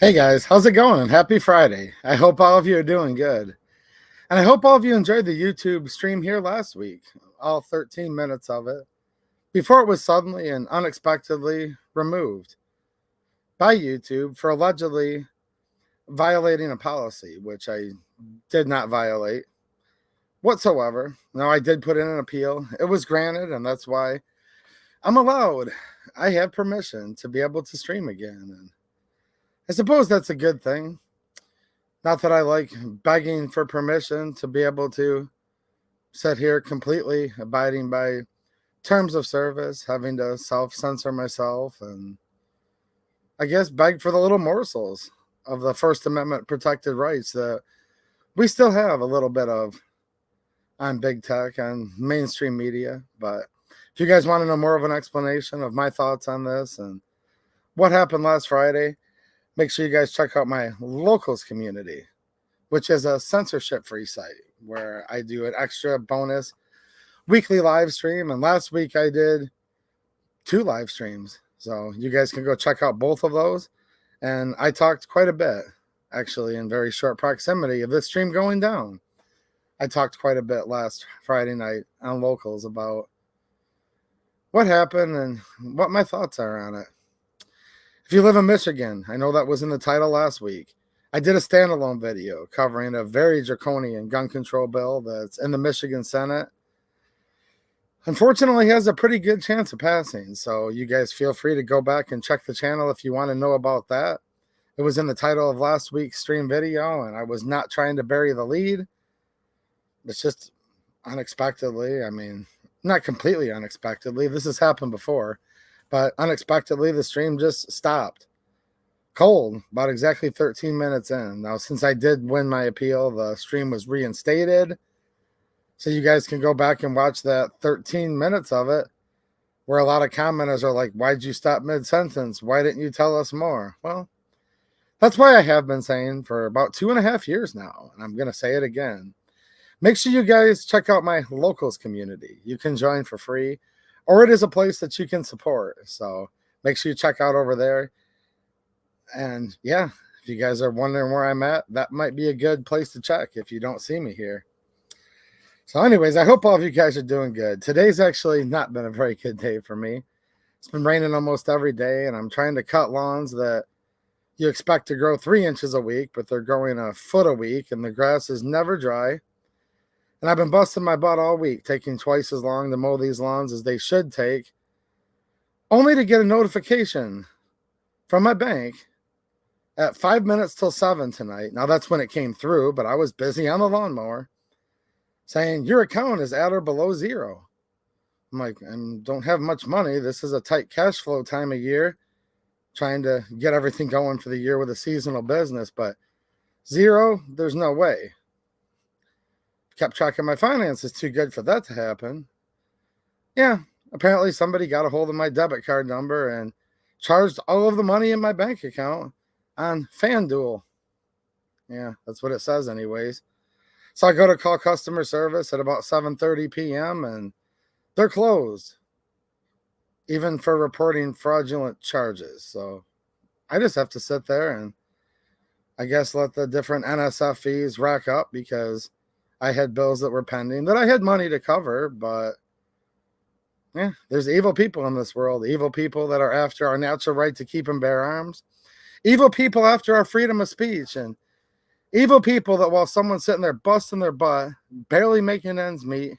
Hey guys, how's it going? Happy Friday. I hope all of you are doing good. And I hope all of you enjoyed the YouTube stream here last week, all 13 minutes of it, before it was suddenly and unexpectedly removed by YouTube for allegedly violating a policy, which I did not violate whatsoever. No, I did put in an appeal. It was granted, and that's why I'm allowed. I have permission to be able to stream again. And I suppose that's a good thing. Not that I like begging for permission to be able to sit here completely abiding by terms of service, having to self-censor myself, and I guess beg for the little morsels of the First Amendment protected rights that we still have a little bit of on big tech, on mainstream media. But if you guys want to know more of an explanation of my thoughts on this and what happened last Friday, make sure you guys check out my locals community, which is a censorship-free site where I do an extra bonus weekly live stream. And last week I did 2 live streams. So you guys can go check out both of those. And I talked quite a bit, actually, in very short proximity of this stream going down. I talked quite a bit last Friday night on locals about what happened and what my thoughts are on it. If you live in Michigan, I know that was in the title last week. I did a standalone video covering a very draconian gun control bill that's in the Michigan Senate. Unfortunately, has a pretty good chance of passing, so you guys feel free to go back and check the channel if you want to know about that. It was in the title of last week's stream video, and I was not trying to bury the lead. It's just unexpectedly, I mean, not completely unexpectedly, this has happened before, but unexpectedly the stream just stopped cold about exactly 13 minutes in. Now, since I did win my appeal, the stream was reinstated, so you guys can go back and watch that 13 minutes of it, where a lot of commenters are like, why'd you stop mid-sentence? Why didn't you tell us more? Well, that's why I have been saying for about 2.5 years now, and I'm going to say it again. Make sure you guys check out my locals community. You can join for free, or it is a place that you can support. So make sure you check out over there. And yeah, if you guys are wondering where I'm at, that might be a good place to check if you don't see me here. So anyways, I hope all of you guys are doing good. Today's actually not been a very good day for me. It's been raining almost every day, and I'm trying to cut lawns that you expect to grow 3 inches a week, but they're growing a foot a week, and the grass is never dry. And I've been busting my butt all week, taking twice as long to mow these lawns as they should take, only to get a notification from my bank at 5 minutes till 7 tonight. Now, that's when it came through, but I was busy on the lawnmower, saying, your account is at or below zero. I'm like, I don't have much money. This is a tight cash flow time of year, trying to get everything going for the year with a seasonal business, but zero, there's no way. Kept track of my finances, too good for that to happen. Yeah, apparently somebody got a hold of my debit card number and charged all of the money in my bank account on FanDuel. Yeah, that's what it says anyways. So I go to call customer service at about 7:30 p.m. and they're closed, even for reporting fraudulent charges. So I just have to sit there and I guess let the different NSF fees rack up, because I had bills that were pending that I had money to cover. But yeah, there's evil people in this world, evil people that are after our natural right to keep and bear arms, evil people after our freedom of speech, and evil people that while someone's sitting there busting their butt, barely making ends meet,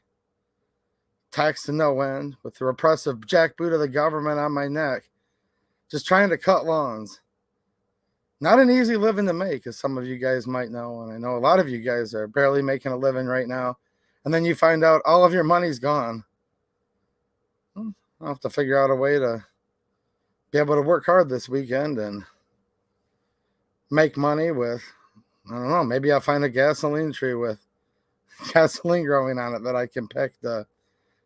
tax to no end, with the repressive jackboot of the government on my neck, just trying to cut lawns. Not an easy living to make, as some of you guys might know, and I know a lot of you guys are barely making a living right now, and then you find out all of your money's gone. I'll have to figure out a way to be able to work hard this weekend and make money with, I don't know, maybe I'll find a gasoline tree with gasoline growing on it that I can pick to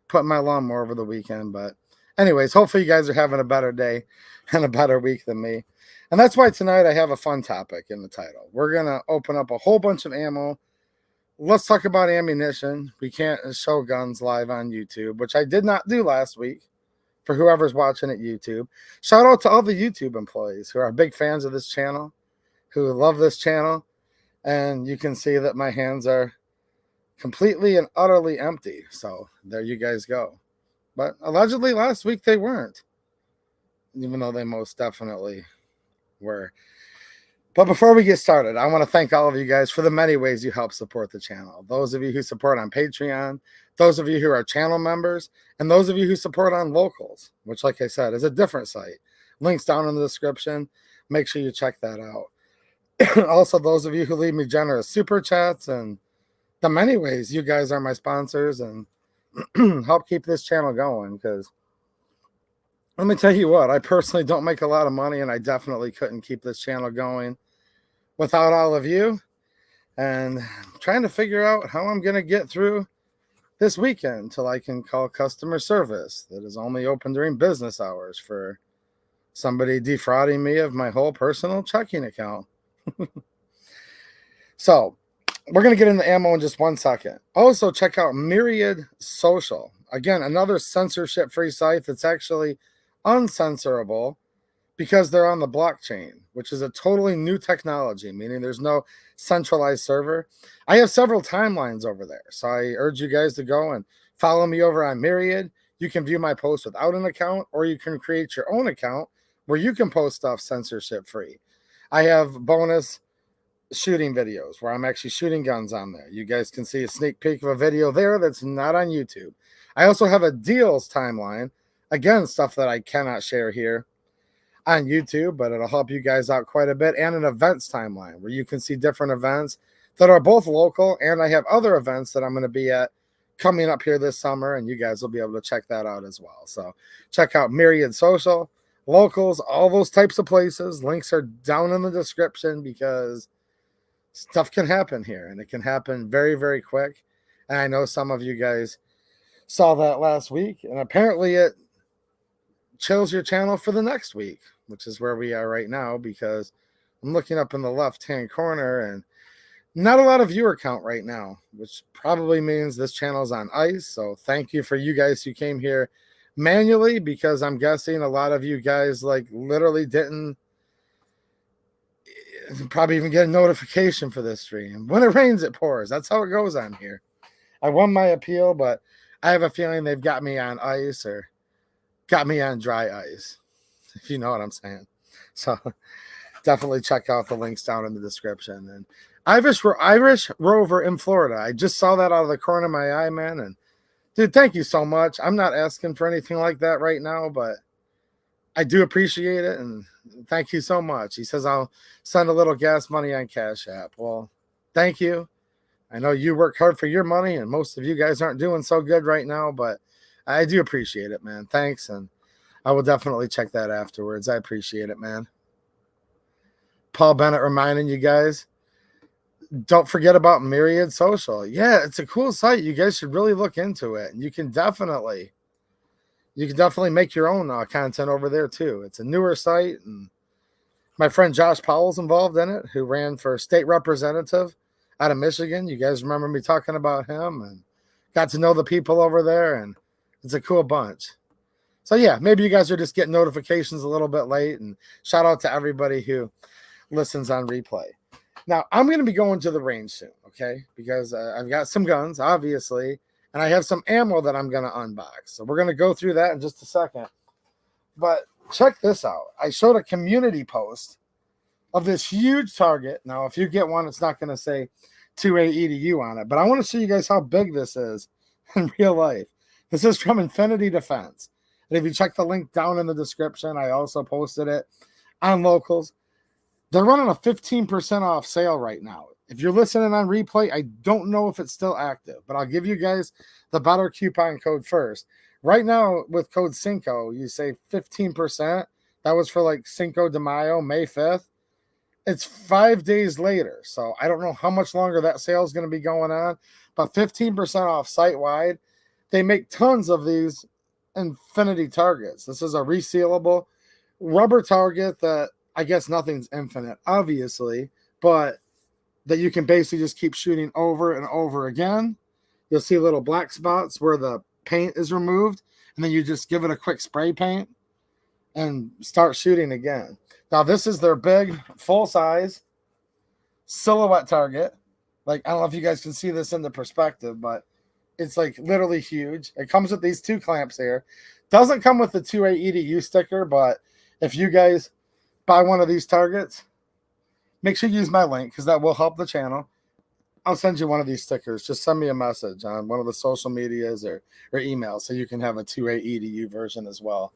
put in my lawnmower over the weekend. But anyways, hopefully you guys are having a better day and a better week than me. And that's why tonight I have a fun topic in the title. We're going to open up a whole bunch of ammo. Let's talk about ammunition. We can't show guns live on YouTube, which I did not do last week for whoever's watching at YouTube. Shout out to all the YouTube employees who are big fans of this channel. who love this channel. And you can see that my hands are completely and utterly empty. So there you guys go. But allegedly last week they weren't, even though they most definitely were. But before we get started, I want to thank all of you guys for the many ways you help support the channel. Those of you who support on Patreon, those of you who are channel members, and those of you who support on Locals, which, like I said, is a different site. Links down in the description. Make sure you check that out. Also, those of you who leave me generous super chats, and the many ways you guys are my sponsors and help keep this channel going, because let me tell you what, I personally don't make a lot of money, and I definitely couldn't keep this channel going without all of you. And I'm trying to figure out how I'm going to get through this weekend till I can call customer service that is only open during business hours for somebody defrauding me of my whole personal checking account. So we're going to get into ammo in just 1 second. Also, check out Myriad Social. Again, another censorship-free site that's actually uncensorable because they're on the blockchain, which is a totally new technology, meaning there's no centralized server. I have several timelines over there, so I urge you guys to go and follow me over on Myriad. You can view my posts without an account, or you can create your own account where you can post stuff censorship-free. I have bonus shooting videos where I'm actually shooting guns on there. You guys can see a sneak peek of a video there that's not on YouTube. I also have a deals timeline, again, stuff that I cannot share here on YouTube, but it'll help you guys out quite a bit, and an events timeline where you can see different events that are both local, and I have other events that I'm going to be at coming up here this summer, and you guys will be able to check that out as well. So check out Myriad Social, Locals, all those types of places. Links are down in the description because stuff can happen here, and it can happen very, very quick. And I know some of you guys saw that last week, and apparently it chills your channel for the next week, which is where we are right now, because I'm looking up in the left-hand corner and not a lot of viewer count right now, which probably means this channel is on ice. So thank you for you guys who came here manually, because I'm guessing a lot of you guys like literally didn't probably even get a notification for this stream. When it rains, it pours. That's how it goes on here. I won my appeal, but I have a feeling they've got me on ice, or got me on dry ice, if you know what I'm saying. So definitely check out the links down in the description. And Irish Rover in Florida, I just saw that out of the corner of my eye, man. And dude, thank you so much. I'm not asking for anything like that right now, but I do appreciate it, and thank you so much. He says I'll send a little gas money on Cash App. Well, thank you. I know you work hard for your money, and most of you guys aren't doing so good right now, but I do appreciate it, man. Thanks, and I will definitely check that afterwards. I appreciate it, man. Paul Bennett reminding you guys, don't forget about Myriad Social. Yeah, it's a cool site. You guys should really look into it. You can definitely make your own content over there too. It's a newer site, and my friend Josh Powell's involved in it, who ran for state representative out of Michigan. You guys remember me talking about him, and got to know the people over there, and it's a cool bunch. So yeah, maybe you guys are just getting notifications a little bit late, and shout out to everybody who listens on replay. Now, I'm going to be going to the range soon, okay? Because I've got some guns, obviously, and I have some ammo that I'm going to unbox. So we're going to go through that in just a second. But check this out. I showed a community post of this huge target. Now, if you get one, it's not going to say 2AEDU on it. But I want to show you guys how big this is in real life. This is from Infinity Defense. And if you check the link down in the description, I also posted it on Locals. They're running a 15% off sale right now. If you're listening on replay, I don't know if it's still active, but I'll give you guys the better coupon code first. Right now, with code Cinco, you save 15%. That was for like Cinco de Mayo, May 5th. It's 5 days later, so I don't know how much longer that sale is going to be going on, but 15% off site-wide. They make tons of these Infinity targets. This is a resealable rubber target that I guess nothing's infinite, obviously, but that you can basically just keep shooting over and over again. You'll see little black spots where the paint is removed, and then you just give it a quick spray paint and start shooting again. Now, this is their big full size silhouette target. Like, I don't know if you guys can see this in the perspective, but it's like literally huge. It comes with these 2 clamps here. Doesn't come with the 2A EDU sticker, but if you guys buy one of these targets, make sure you use my link because that will help the channel. I'll send you one of these stickers. Just send me a message on one of the social medias or email so you can have a 2A EDU version as well.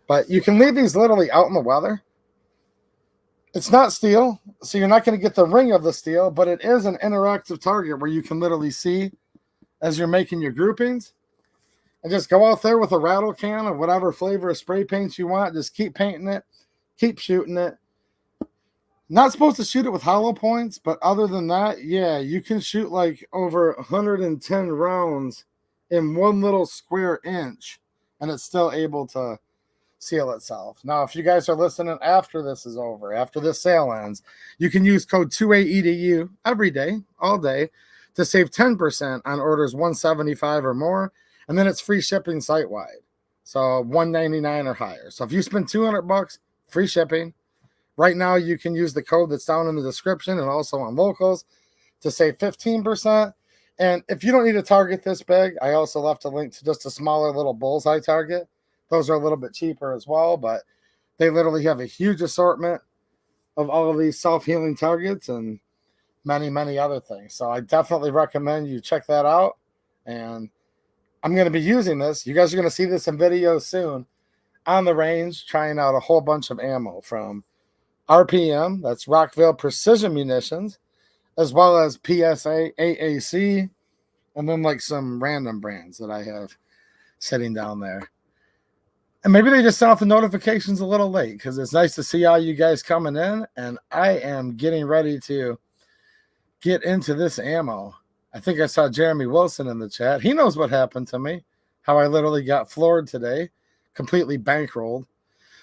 But you can leave these literally out in the weather. It's not steel, so you're not going to get the ring of the steel, but it is an interactive target where you can literally see as you're making your groupings. And just go out there with a rattle can of whatever flavor of spray paints you want. Just keep painting it. Keep shooting it. Not supposed to shoot it with hollow points, but other than that, yeah, you can shoot like over 110 rounds in one little square inch, and it's still able to seal itself. Now, if you guys are listening after this is over, after this sale ends, you can use code 2AEDU every day, all day, to save 10% on orders $175 or more, and then it's free shipping site-wide. So $199 or higher. So if you spend $200, free shipping. Right now, you can use the code that's down in the description and also on locals to save 15%. And if you don't need a target this big, I also left a link to just a smaller little bullseye target. Those are a little bit cheaper as well, but they literally have a huge assortment of all of these self-healing targets and many, many other things. So I definitely recommend you check that out. And I'm going to be using this. You guys are going to see this in videos soon on the range, trying out a whole bunch of ammo from RPM, that's Rockville Precision Munitions, as well as PSA, AAC, and then like some random brands that I have sitting down there. And maybe they just sent off the notifications a little late because it's nice to see all you guys coming in. And I am getting ready to get into this ammo. I think I saw Jeremy Wilson in the chat. He knows what happened to me, how I literally got floored today, completely bankrolled.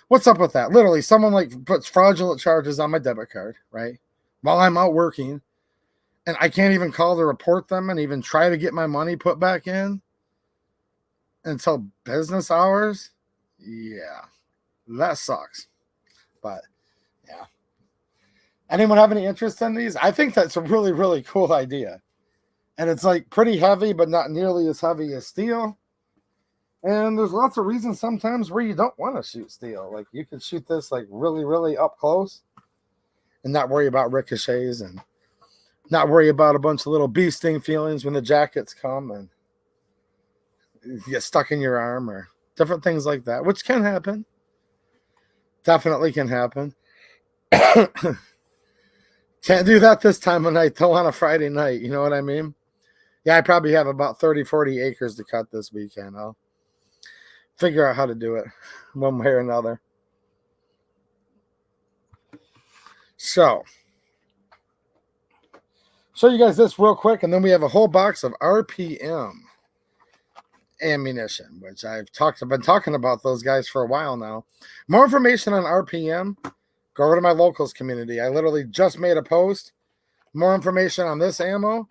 What's up with that? Literally, someone like puts fraudulent charges on my debit card, right? While I'm out working, and I can't even call to report them and even try to get my money put back in until business hours. Yeah, that sucks. But yeah, anyone have any interest in these? I think that's a really, really cool idea. And it's like pretty heavy, but not nearly as heavy as steel. And there's lots of reasons sometimes where you don't want to shoot steel. Like you can shoot this like really, really up close and not worry about ricochets and not worry about a bunch of little bee sting feelings when the jackets come and you get stuck in your arm or different things like that, which can happen. Definitely can happen. Can't do that this time of night, though, on a Friday night. You know what I mean? Yeah, I probably have about 30, 40 acres to cut this weekend. I'll figure out how to do it one way or another. So, show you guys this real quick, and then we have a whole box of RPM ammunition, which I've been talking about those guys for a while now. More information on RPM, go over to my locals community. I literally just made a post. More information on this ammo,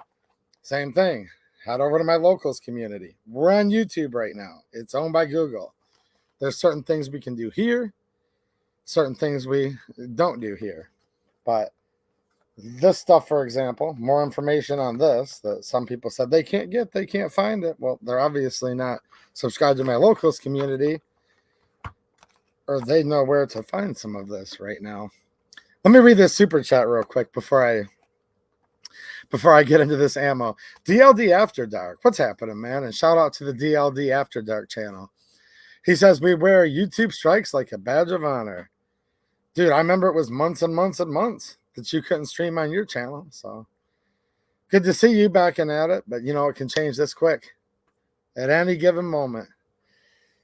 same thing. Head over to my locals community. We're on YouTube right now. It's owned by Google. There's certain things we can do here, certain things we don't do here. But this stuff, for example, more information on this that some people said they can't find it. Well, they're obviously not subscribed to my locals community, or they know where to find some of this right now. Let me read this super chat real quick before I get into this ammo. DLD After Dark. What's happening, man? And shout out to the DLD After Dark channel. He says, we wear YouTube strikes like a badge of honor. Dude, I remember it was months and months and months that you couldn't stream on your channel. So good to see you backing at it. But, you know, it can change this quick at any given moment.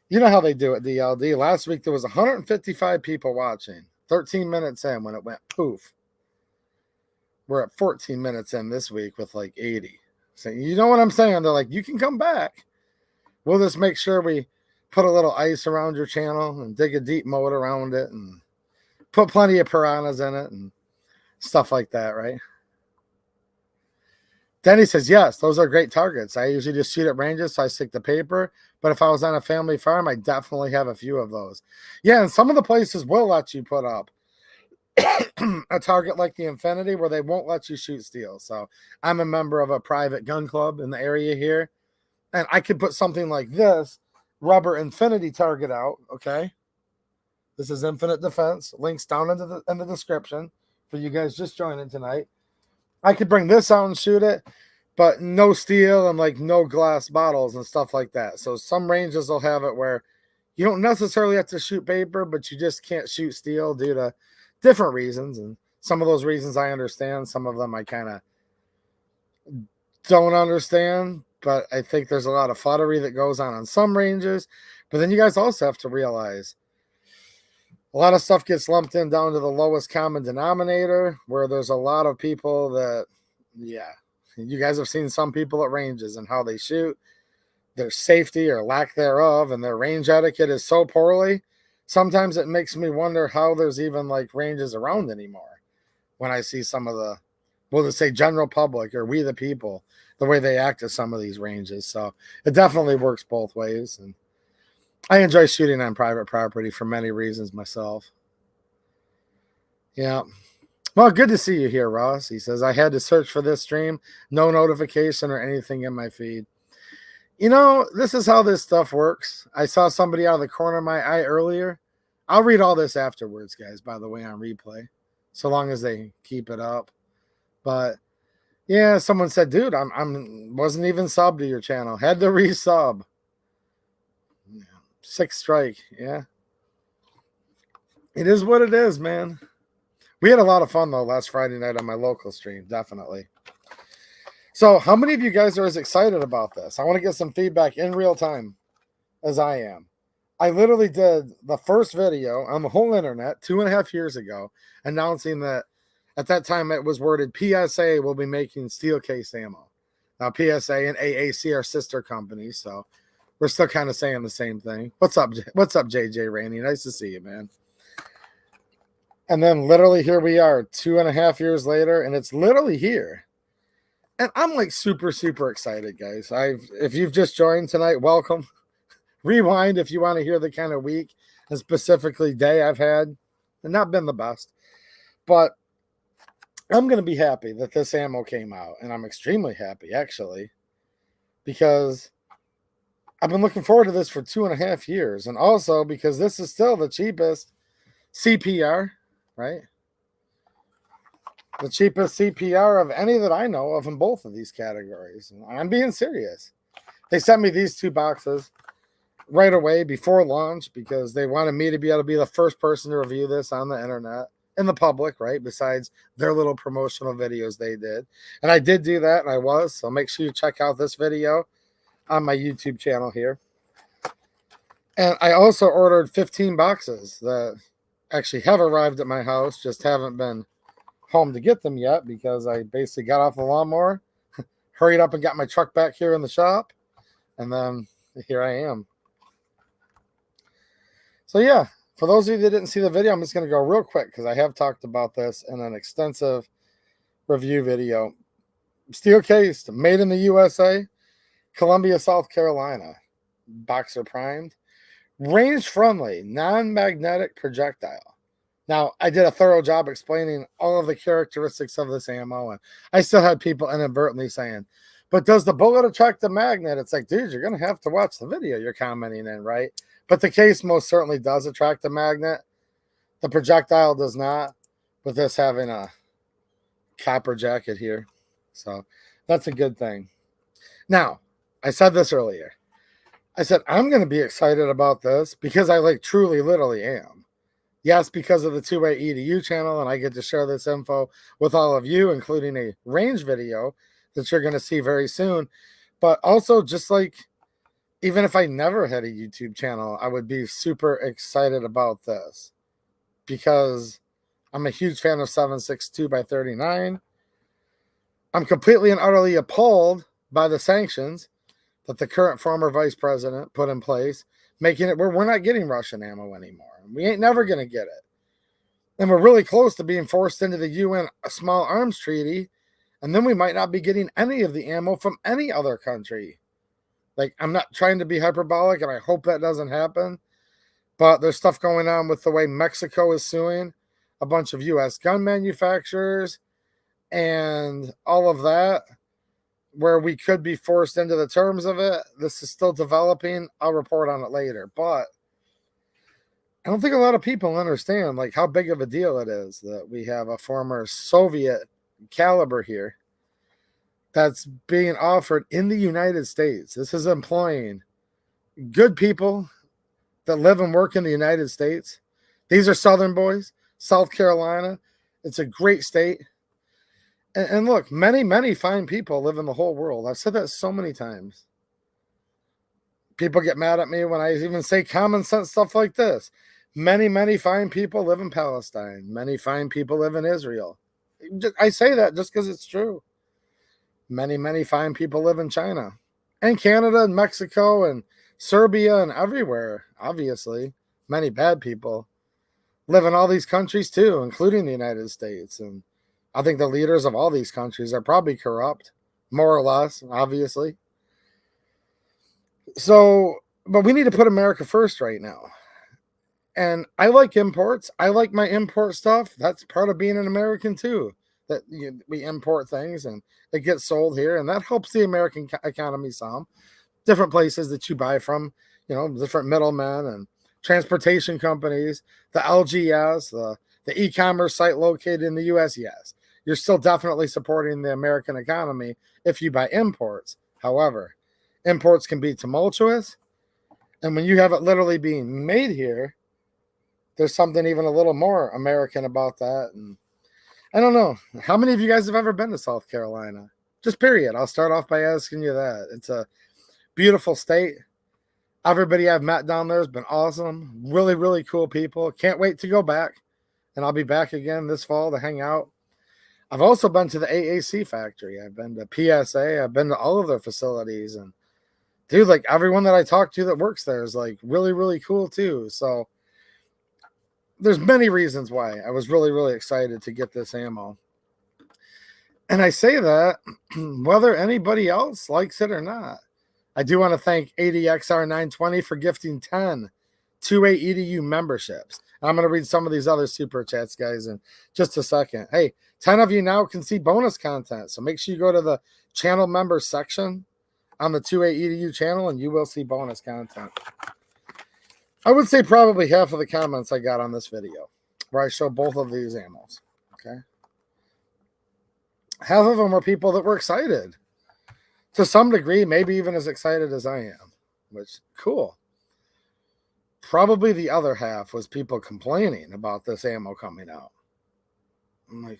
You know how they do it, DLD. Last week, there was 155 people watching. 13 minutes in when it went poof. We're at 14 minutes in this week with like 80. So you know what I'm saying? They're like, you can come back. We'll just make sure we put a little ice around your channel and dig a deep moat around it and put plenty of piranhas in it and stuff like that, right? Denny says, yes, those are great targets. I usually just shoot at ranges, so I stick to paper. But if I was on a family farm, I definitely have a few of those. Yeah, and some of the places will let you put up a target like the Infinity where they won't let you shoot steel. So I'm a member of a private gun club in the area here, and I could put something like this rubber Infinity target out. Okay, this is Infinite Defense. Links down in the description for you guys just joining tonight. I could bring this out and shoot it, but no steel and like no glass bottles and stuff like that. So some ranges will have it where you don't necessarily have to shoot paper, but you just can't shoot steel due to different reasons. And some of those reasons I understand. Some of them I kind of don't understand. But I think there's a lot of foddery that goes on some ranges. But then you guys also have to realize a lot of stuff gets lumped in down to the lowest common denominator, where there's a lot of people that, yeah, you guys have seen some people at ranges and how they shoot, their safety or lack thereof, and their range etiquette is so poorly. Sometimes it makes me wonder how there's even like ranges around anymore when I see some of the, we'll just say general public or we the people, the way they act at some of these ranges. So it definitely works both ways. And I enjoy shooting on private property for many reasons myself. Yeah. Well, good to see you here, Ross. He says, I had to search for this stream. No notification or anything in my feed. You know, this is how this stuff works. I saw somebody out of the corner of my eye earlier. I'll read all this afterwards, guys, by the way, on replay, so long as they keep it up. But yeah, someone said, dude, I'm wasn't even subbed to your channel. Had to resub. 6th strike. Yeah. It is what it is, man. We had a lot of fun, though, last Friday night on my local stream. Definitely. So how many of you guys are as excited about this? I want to get some feedback in real time as I am. I literally did the first video on the whole internet 2.5 years ago, announcing that at that time it was worded PSA will be making steel case ammo. Now PSA and AAC are sister companies, so we're still kind of saying the same thing. What's up, JJ Rainey? Nice to see you, man. And then literally here we are 2.5 years later, and it's literally here. And I'm like super, super excited, guys. If you've just joined tonight, welcome. Rewind if you want to hear the kind of week and specifically day I've had. And not been the best. But I'm going to be happy that this ammo came out. And I'm extremely happy, actually. Because I've been looking forward to this for 2.5 years. And also because this is still the cheapest CPR, right? The cheapest CPR of any that I know of in both of these categories. And I'm being serious. They sent me these 2 boxes right away before launch because they wanted me to be able to be the first person to review this on the internet in the public, right? Besides their little promotional videos they did. And I did do that, and I was. So make sure you check out this video on my YouTube channel here. And I also ordered 15 boxes that actually have arrived at my house, just haven't been home to get them yet because I basically got off the lawnmower, hurried up and got my truck back here in the shop, and then here I am. So yeah, for those of you that didn't see the video, I'm just going to go real quick because I have talked about this in an extensive review video. Steel cased, made in the USA, Columbia, South Carolina, boxer primed, range friendly, non-magnetic projectile. Now, I did a thorough job explaining all of the characteristics of this ammo, and I still had people inadvertently saying, but does the bullet attract the magnet? It's like, dude, you're going to have to watch the video you're commenting in, right? But the case most certainly does attract the magnet. The projectile does not, with this having a copper jacket here. So that's a good thing. Now, I said this earlier. I said, I'm going to be excited about this because I like truly, literally am. Yes, because of the two-way Edu channel, and I get to share this info with all of you, including a range video that you're going to see very soon. But also, just like, even if I never had a YouTube channel, I would be super excited about this because I'm a huge fan of 7.62x39. I'm completely and utterly appalled by the sanctions that the current former vice president put in place, making it where we're not getting Russian ammo anymore. We ain't never going to get it. And we're really close to being forced into the UN Small Arms Treaty, and then we might not be getting any of the ammo from any other country. Like, I'm not trying to be hyperbolic, and I hope that doesn't happen, but there's stuff going on with the way Mexico is suing a bunch of U.S. gun manufacturers and all of that, where we could be forced into the terms of it. This is still developing. I'll report on it later. But I don't think a lot of people understand like how big of a deal it is that we have a former Soviet caliber here that's being offered in the United States. This is employing good people that live and work in the United States. These are Southern boys, South Carolina. It's a great state. And look, many, many fine people live in the whole world. I've said that so many times. People get mad at me when I even say common sense stuff like this. Many, many fine people live in Palestine. Many fine people live in Israel. I say that just because it's true. Many, many fine people live in China and Canada and Mexico and Serbia and everywhere, obviously. Many bad people live in all these countries too, including the United States. And I think the leaders of all these countries are probably corrupt, more or less, obviously. So, but we need to put America first right now. And I like imports. I like my import stuff. That's part of being an American too. That we import things and it gets sold here, and that helps the American economy some. Different places that you buy from, different middlemen and transportation companies, the LGS, the e-commerce site located in the U.S., yes. You're still definitely supporting the American economy if you buy imports. However, imports can be tumultuous, and when you have it literally being made here, there's something even a little more American about that. And I don't know. How many of you guys have ever been to South Carolina? Just period. I'll start off by asking you that. It's a beautiful state. Everybody I've met down there has been awesome. Really, really cool people. Can't wait to go back. And I'll be back again this fall to hang out. I've also been to the AAC factory. I've been to PSA. I've been to all of their facilities. And dude, like everyone that I talk to that works there is like really, really cool too. So there's many reasons why I was really, really excited to get this ammo. And I say that whether anybody else likes it or not. I do want to thank ADXR920 for gifting 10 2A EDU memberships. I'm going to read some of these other super chats, guys, in just a second. Hey, 10 of you now can see bonus content. So make sure you go to the channel member section on the 2A EDU channel and you will see bonus content. I would say probably half of the comments I got on this video where I show both of these ammos, okay? Half of them were people that were excited. To some degree, maybe even as excited as I am, which, cool. Probably the other half was people complaining about this ammo coming out. I'm like,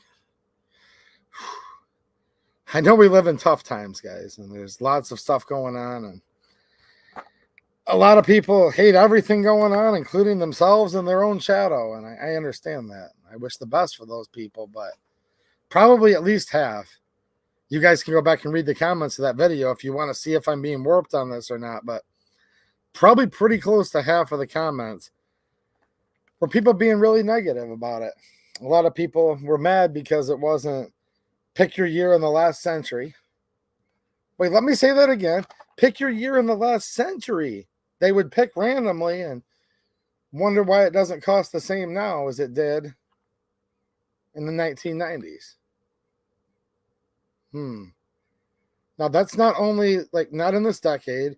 I know we live in tough times, guys, and there's lots of stuff going on, and a lot of people hate everything going on, including themselves and their own shadow. And I understand that. I wish the best for those people, but probably at least half. You guys can go back and read the comments of that video if you want to see if I'm being warped on this or not, but probably pretty close to half of the comments were people being really negative about it. A lot of people were mad because it wasn't pick your year in the last century. Wait, let me say that again. Pick your year in the last century. They would pick randomly and wonder why it doesn't cost the same now as it did in the 1990s. Now, that's not only, like, not in this decade.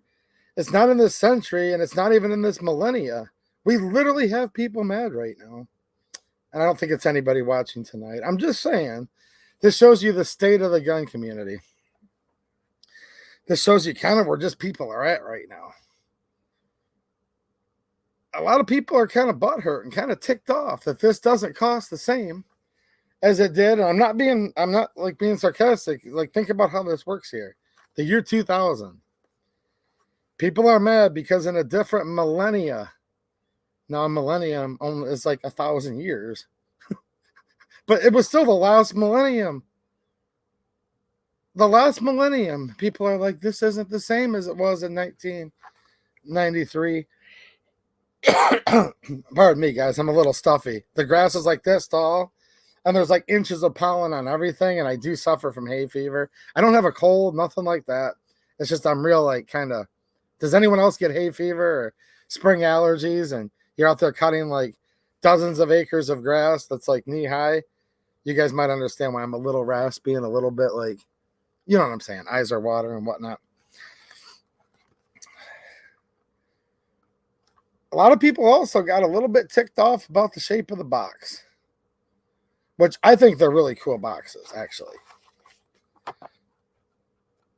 It's not in this century, and it's not even in this millennia. We literally have people mad right now. And I don't think it's anybody watching tonight. I'm just saying, this shows you the state of the gun community. This shows you kind of where just people are at right now. A lot of people are kind of butthurt and kind of ticked off that this doesn't cost the same as it did. And I'm not being sarcastic. Like, think about how this works here. The year 2000. People are mad because in a different millennia, now a millennium is like 1,000 years, but it was still the last millennium. The last millennium, people are like, this isn't the same as it was in 1993. Pardon me, guys. I'm a little stuffy. The grass is like this tall, and there's like inches of pollen on everything, and I do suffer from hay fever. I don't have a cold, nothing like that. It's just I'm real, like, kind of, does anyone else get hay fever or spring allergies, and you're out there cutting like dozens of acres of grass that's like knee high. You guys might understand why I'm a little raspy and a little bit like, you know what I'm saying, eyes are water and whatnot. A lot of people also got a little bit ticked off about the shape of the box, which I think they're really cool boxes, actually.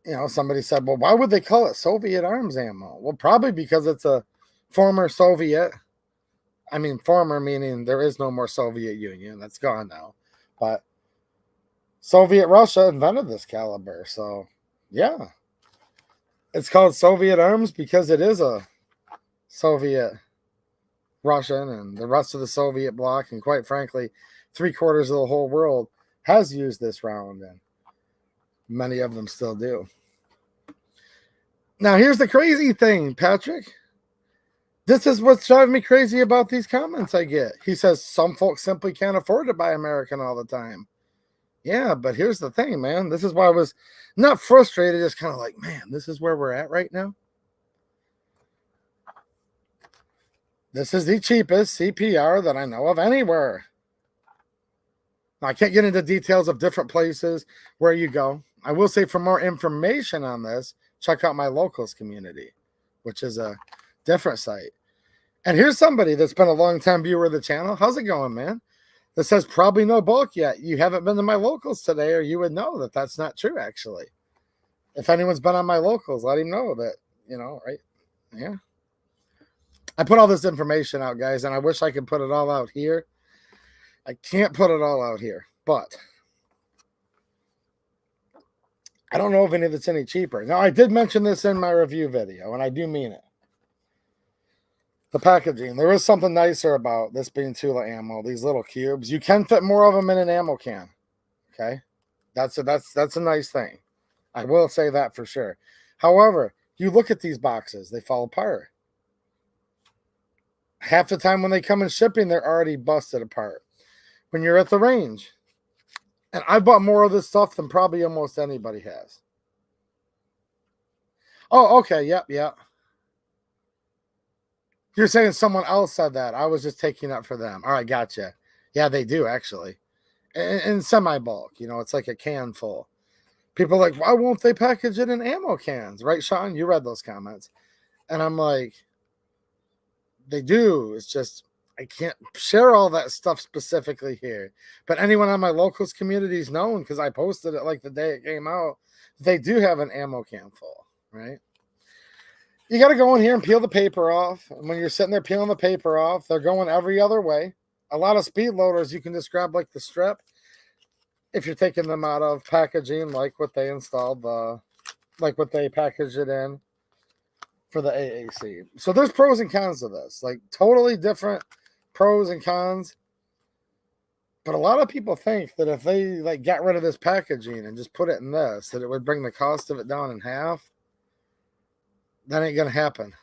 You know, somebody said, well, why would they call it Soviet arms ammo? Well, probably because it's a former Soviet. I mean, former meaning there is no more Soviet Union. That's gone now. But Soviet Russia invented this caliber. So, yeah. It's called Soviet arms because it is a Soviet Russian and the rest of the Soviet bloc, and quite frankly, 3/4 of the whole world has used this round, and many of them still do. Now, here's the crazy thing, Patrick. This is what's driving me crazy about these comments I get. He says some folks simply can't afford to buy American all the time. Yeah, but here's the thing, man. This is why I was not frustrated, just kind of like, man, this is where we're at right now. This is the cheapest CPR that I know of anywhere. Now, I can't get into details of different places where you go. I will say for more information on this, check out my locals community, which is a different site. And here's somebody that's been a long-time viewer of the channel. How's it going, man? That says probably no bulk yet. You haven't been to my locals today, or you would know that that's not true, actually. If anyone's been on my locals, let him know that, you know, right? Yeah. I put all this information out, guys, and I wish I could put it all out here. I can't put it all out here, but I don't know if any of it's any cheaper. Now, I did mention this in my review video, and I do mean it. The packaging. There is something nicer about this being Tula ammo. These little cubes. You can fit more of them in an ammo can. Okay? That's a nice thing. I will say that for sure. However, you look at these boxes, they fall apart. Half the time when they come in shipping, they're already busted apart. When you're at the range, and I bought more of this stuff than probably almost anybody has. Oh, okay, yep. You're saying someone else said that. I was just taking up for them. All right, gotcha. Yeah, they do, actually. In semi-bulk, you know, it's like a can full. People are like, why won't they package it in ammo cans? Right, Sean? You read those comments. And I'm like, they do. It's just, I can't share all that stuff specifically here. But anyone on my locals community is known because I posted it like the day it came out. They do have an ammo can full, right? You got to go in here and peel the paper off. And when you're sitting there peeling the paper off, they're going every other way. A lot of speed loaders, you can just grab like the strip. If you're taking them out of packaging, like what they installed, like what they packaged it in for the AAC. So there's pros and cons to this. Like totally different pros and cons. But a lot of people think that if they like got rid of this packaging and just put it in this, that it would bring the cost of it down in half. That ain't gonna happen.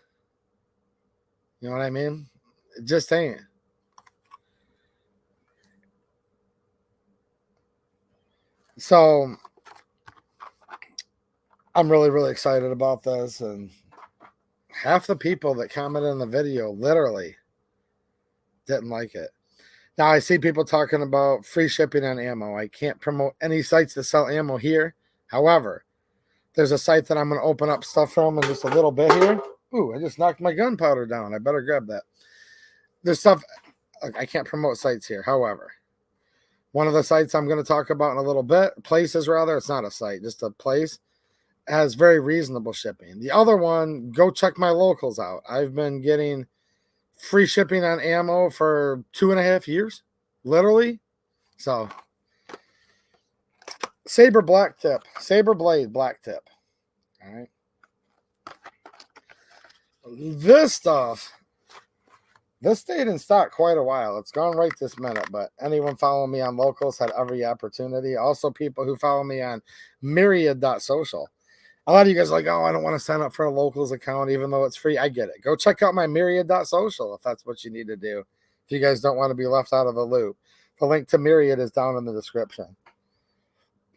You know what I mean? It just ain't. So I'm really, really excited about this. And half the people that commented in the video literally didn't like it. Now I see people talking about free shipping on ammo. I can't promote any sites that sell ammo here. However, there's a site that I'm going to open up stuff from in just a little bit here. Ooh, I just knocked my gunpowder down. I better grab that. There's stuff, I can't promote sites here. However, one of the sites I'm going to talk about in a little bit, places rather, it's not a site, just a place, has very reasonable shipping. The other one, go check my locals out. I've been getting free shipping on ammo for 2.5 years, literally. So, Saber black tip, Saber blade black tip. All right. This stuff, this stayed in stock quite a while. It's gone right this minute, but anyone following me on locals had every opportunity. Also, people who follow me on myriad.social. A lot of you guys are like, oh, I don't want to sign up for a locals account, even though it's free. I get it. Go check out my myriad.social if that's what you need to do. If you guys don't want to be left out of the loop. The link to Myriad is down in the description.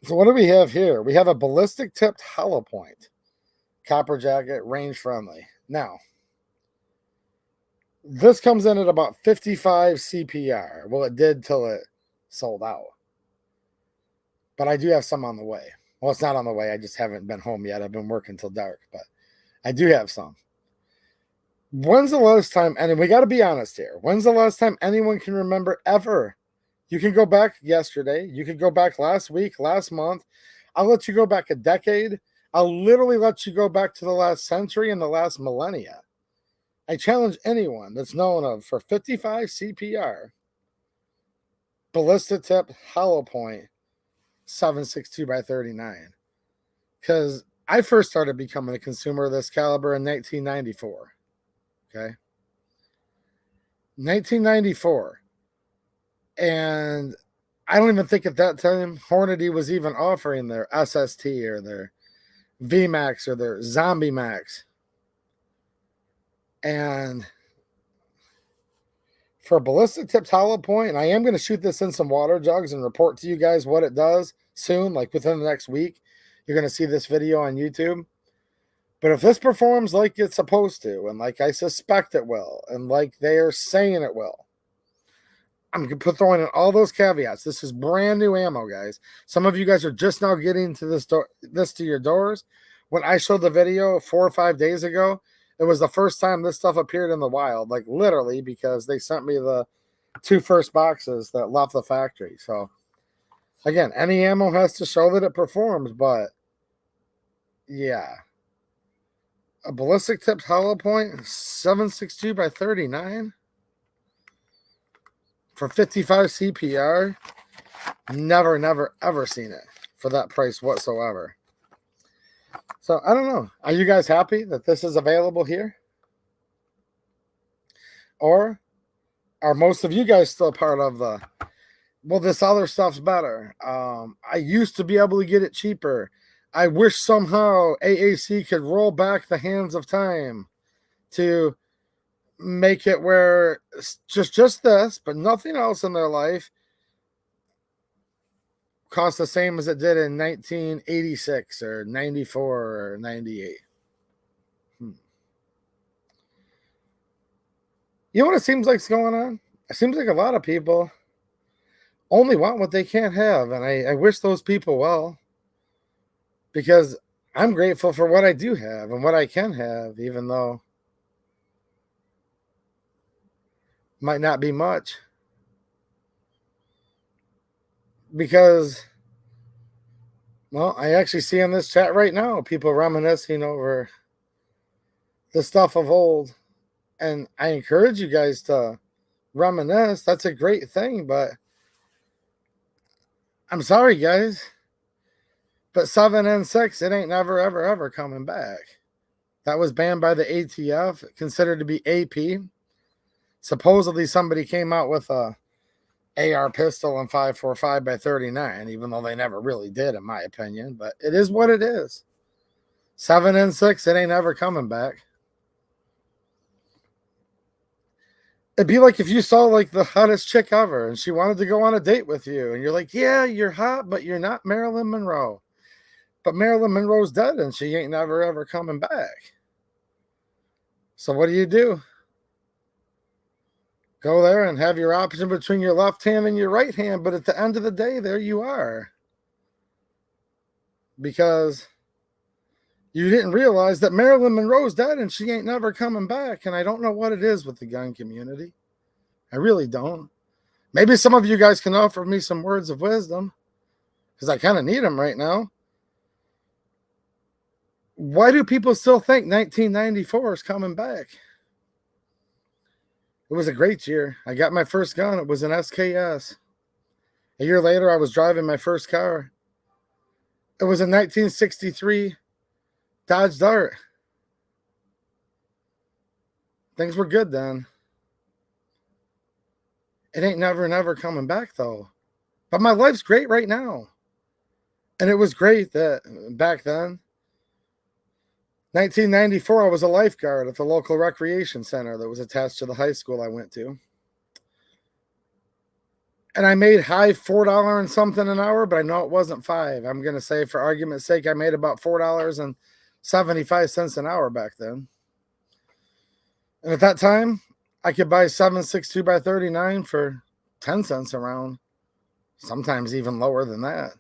So what do we have here? We have a ballistic tipped hollow point. Copper jacket, range friendly. Now, This comes in at about 55 CPR. Well, it did till it sold out. But I do have some on the way. Well, it's not on the way. I just haven't been home yet. I've been working till dark, but I do have some. When's the last time, and we got to be honest here, when's the last time anyone can remember ever? You can go back yesterday. You could go back last week, last month. I'll let you go back a decade. I'll literally let you go back to the last century and the last millennia. I challenge anyone that's known of for 55 CPR, ballistic tip, hollow point, 7.62 by 39. Because I first started becoming a consumer of this caliber in 1994. Okay. 1994. And I don't even think at that time Hornady was even offering their SST or their VMAX or their Zombie Max. And for a ballistic tipped hollow point, and I am going to shoot this in some water jugs and report to you guys what it does soon, like within the next week. You're going to see this video on YouTube. But if this performs like it's supposed to, and like I suspect it will, and like they are saying it will, I'm throwing in all those caveats. This is brand new ammo, guys. Some of you guys are just now getting to this to your doors. When I showed the video 4 or 5 days ago, it was the first time this stuff appeared in the wild, like literally, because they sent me the 2 first boxes that left the factory. So again, any ammo has to show that it performs, but yeah. A ballistic tipped hollow point, 7.62 by 39 for 55 CPR. Never, never, ever seen it for that price whatsoever. So I don't know. Are you guys happy that this is available here? Or are most of you guys still part of the, well, this other stuff's better? I used to be able to get it cheaper. I wish somehow AAC could roll back the hands of time to make it where just this, but nothing else in their life cost the same as it did in 1986 or 94 or 98. You know what it seems like's going on? It seems like a lot of people only want what they can't have, and I wish those people well. Because I'm grateful for what I do have and what I can have, even though it might not be much. Because, well, I actually see in this chat right now people reminiscing over the stuff of old. And I encourage you guys to reminisce. That's a great thing, but I'm sorry, guys. But 7N6, it ain't never, ever, ever coming back. That was banned by the ATF, considered to be AP. Supposedly somebody came out with a AR pistol and 5.45 by 39, even though they never really did, in my opinion. But it is what it is. 7N6, it ain't ever coming back. It'd be like if you saw like the hottest chick ever and she wanted to go on a date with you. And you're like, yeah, you're hot, but you're not Marilyn Monroe. But Marilyn Monroe's dead and she ain't never, ever coming back. So what do? Go there and have your option between your left hand and your right hand. But at the end of the day, there you are. Because you didn't realize that Marilyn Monroe's dead and she ain't never coming back. And I don't know what it is with the gun community. I really don't. Maybe some of you guys can offer me some words of wisdom, because I kind of need them right now. Why do people still think 1994 is coming back? It was a great year. I got my first gun. It was an SKS. A year later, I was driving my first car. It was a 1963 Dodge Dart. Things were good then. It ain't never, never coming back, though. But my life's great right now. And it was great that back then, 1994, I was a lifeguard at the local recreation center that was attached to the high school I went to. And I made high $4 and something an hour, but I know it wasn't $5. I'm going to say, for argument's sake, I made about $4.75 an hour back then. And at that time, I could buy 7.62 by 39 for 10 cents a round, sometimes even lower than that.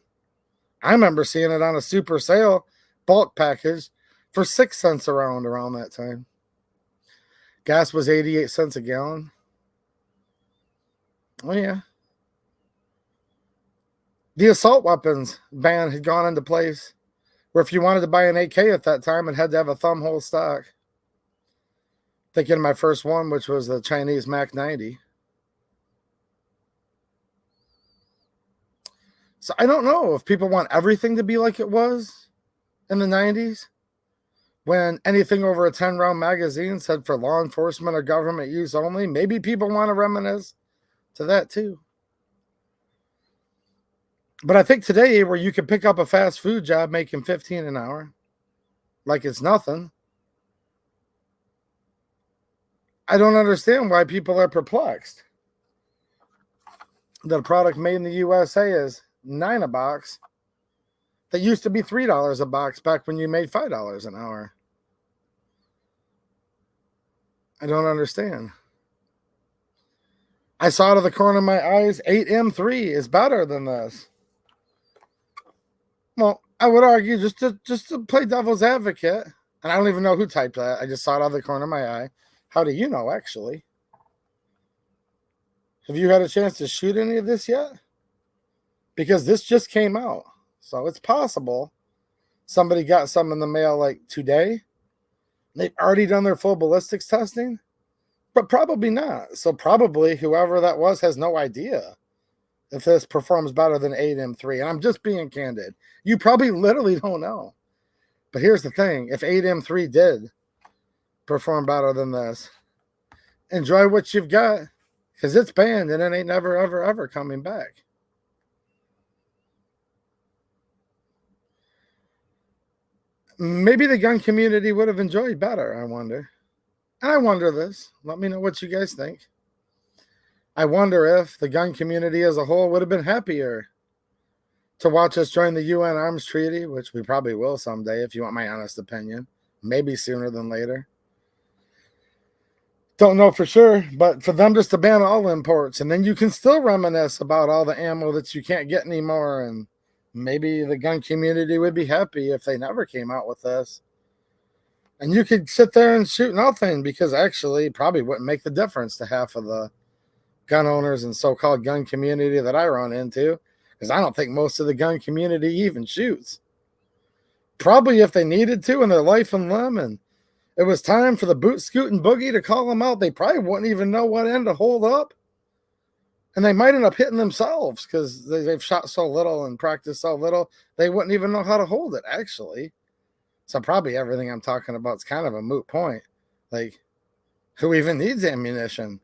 I remember seeing it on a super sale bulk package for 6 cents a round around that time. Gas was 88 cents a gallon. Oh, yeah. The assault weapons ban had gone into place, where if you wanted to buy an AK at that time, it had to have a thumb hole stock. Thinking of my first one, which was the Chinese Mac 90. So I don't know if people want everything to be like it was in the 90s, when anything over a 10-round magazine said for law enforcement or government use only. Maybe people want to reminisce to that too. But I think today, where you can pick up a fast food job making $15 an hour, like it's nothing, I don't understand why people are perplexed that a product made in the USA is $9 a box that used to be $3 a box back when you made $5 an hour. I don't understand. I saw out of the corner of my eyes, 8M3 is better than this. Well, I would argue, just to play devil's advocate, and I don't even know who typed that. I just saw it out of the corner of my eye. How do you know, actually? Have you had a chance to shoot any of this yet? Because this just came out. So it's possible somebody got some in the mail like today. They've already done their full ballistics testing, but probably not. So probably whoever that was has no idea if this performs better than 8M3. And I'm just being candid. You probably literally don't know. But here's the thing. If 8M3 did perform better than this, enjoy what you've got, because it's banned and it ain't never, ever, ever coming back. Maybe the gun community would have enjoyed better, I wonder. And I wonder this. Let me know what you guys think. I wonder if the gun community as a whole would have been happier to watch us join the UN Arms Treaty, which we probably will someday, if you want my honest opinion. Maybe sooner than later. Don't know for sure, but for them just to ban all imports, and then you can still reminisce about all the ammo that you can't get anymore, and maybe the gun community would be happy if they never came out with this. And you could sit there and shoot nothing, because actually it probably wouldn't make the difference to half of the gun owners and so-called gun community that I run into, because I don't think most of the gun community even shoots. Probably if they needed to in their life and limb, and it was time for the boot, scoot, and boogie to call them out, they probably wouldn't even know what end to hold up. And they might end up hitting themselves because they've shot so little and practiced so little, they wouldn't even know how to hold it, actually. So probably everything I'm talking about is kind of a moot point. Like, who even needs ammunition?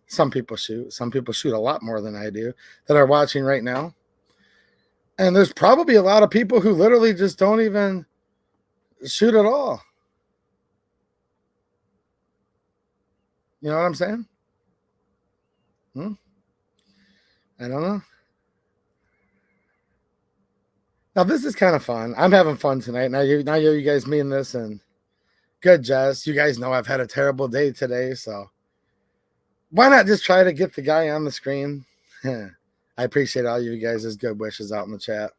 Some people shoot. Some people shoot a lot more than I do that are watching right now. And there's probably a lot of people who literally just don't even shoot at all. You know what I'm saying? I don't know. Now this is kind of fun. I'm having fun tonight. Now you guys mean this, and good, Jess. You guys know I've had a terrible day today, so why not just try to get the guy on the screen? I appreciate all you guys' good wishes out in the chat.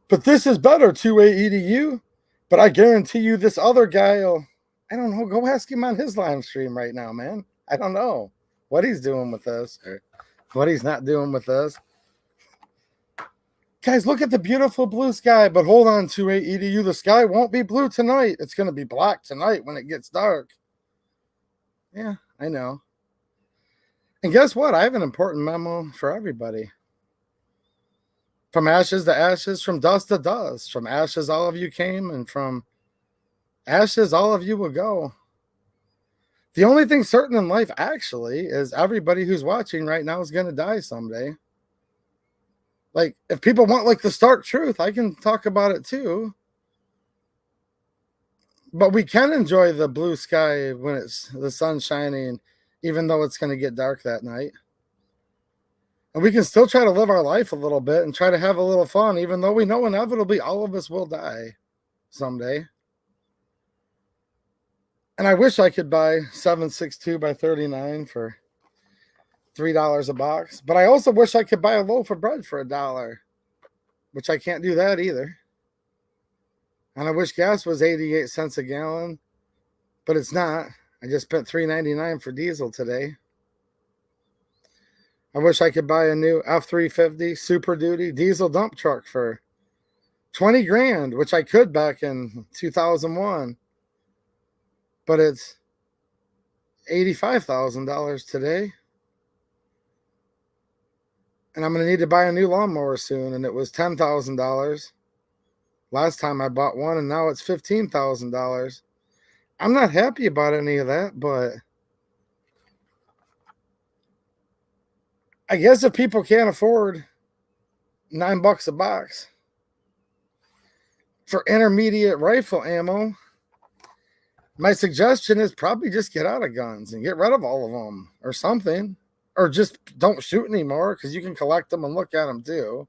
But this is better, 2A EDU. But I guarantee you this other guy will, I don't know, go ask him on his live stream right now, man. I don't know what he's doing with this or what he's not doing with this. Guys, look at the beautiful blue sky, but hold on, 2A EDU. The sky won't be blue tonight. It's going to be black tonight when it gets dark. Yeah, I know. And guess what? I have an important memo for everybody. From ashes to ashes, from dust to dust. From ashes, all of you came, and from ashes, all of you will go. The only thing certain in life, actually, is everybody who's watching right now is going to die someday. Like, if people want, like, the stark truth, I can talk about it too. But we can enjoy the blue sky when it's the sun shining, even though it's going to get dark that night. And we can still try to live our life a little bit and try to have a little fun, even though we know inevitably all of us will die someday. And I wish I could buy 762 by 39 for $3 a box. But I also wish I could buy a loaf of bread for $1, which I can't do that either. And I wish gas was 88 cents a gallon, but it's not. I just spent $3.99 for diesel today. I wish I could buy a new F-350 Super Duty diesel dump truck for 20 grand, which I could back in 2001. But it's $85,000 today. And I'm going to need to buy a new lawnmower soon, and it was $10,000 last time I bought one, and now it's $15,000. I'm not happy about any of that, but I guess if people can't afford $9 a box for intermediate rifle ammo, my suggestion is probably just get out of guns and get rid of all of them or something. Or just don't shoot anymore, because you can collect them and look at them too.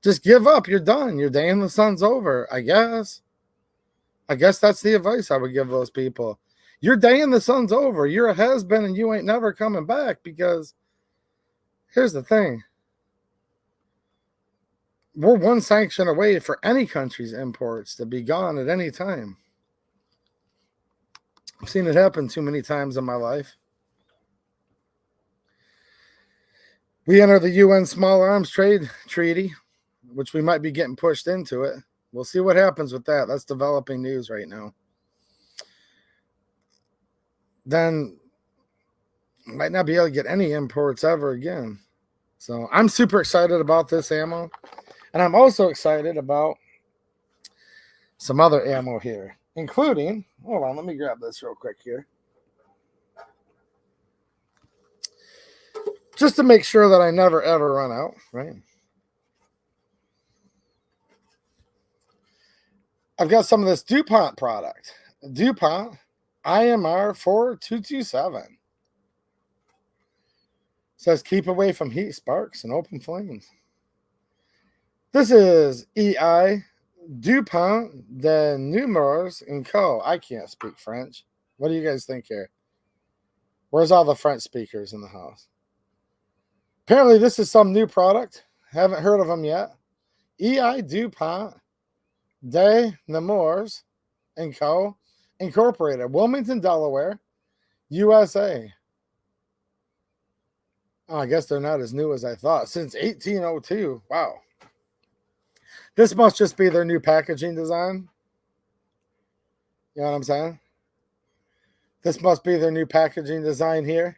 Just give up. You're done. Your day in the sun's over, I guess. I guess that's the advice I would give those people. Your day in the sun's over. You're a has-been and you ain't never coming back, because here's the thing. We're one sanction away for any country's imports to be gone at any time. I've seen it happen too many times in my life. We enter the UN Small Arms Trade Treaty, which we might be getting pushed into it. We'll see what happens with that. That's developing news right now. Then might not be able to get any imports ever again. So I'm super excited about this ammo. And I'm also excited about some other ammo here, including, hold on, let me grab this real quick here. Just to make sure that I never, ever run out, right? I've got some of this DuPont product. DuPont IMR 4227. Says keep away from heat, sparks, and open flames. This is EI DuPont de Nemours & Co. I can't speak French. What do you guys think here? Where's all the French speakers in the house? Apparently, this is some new product. Haven't heard of them yet. EI DuPont de Nemours & Co. Incorporated, Wilmington, Delaware, USA. Oh, I guess they're not as new as I thought. Since 1802. Wow. This must just be their new packaging design. You know what I'm saying? This must be their new packaging design here.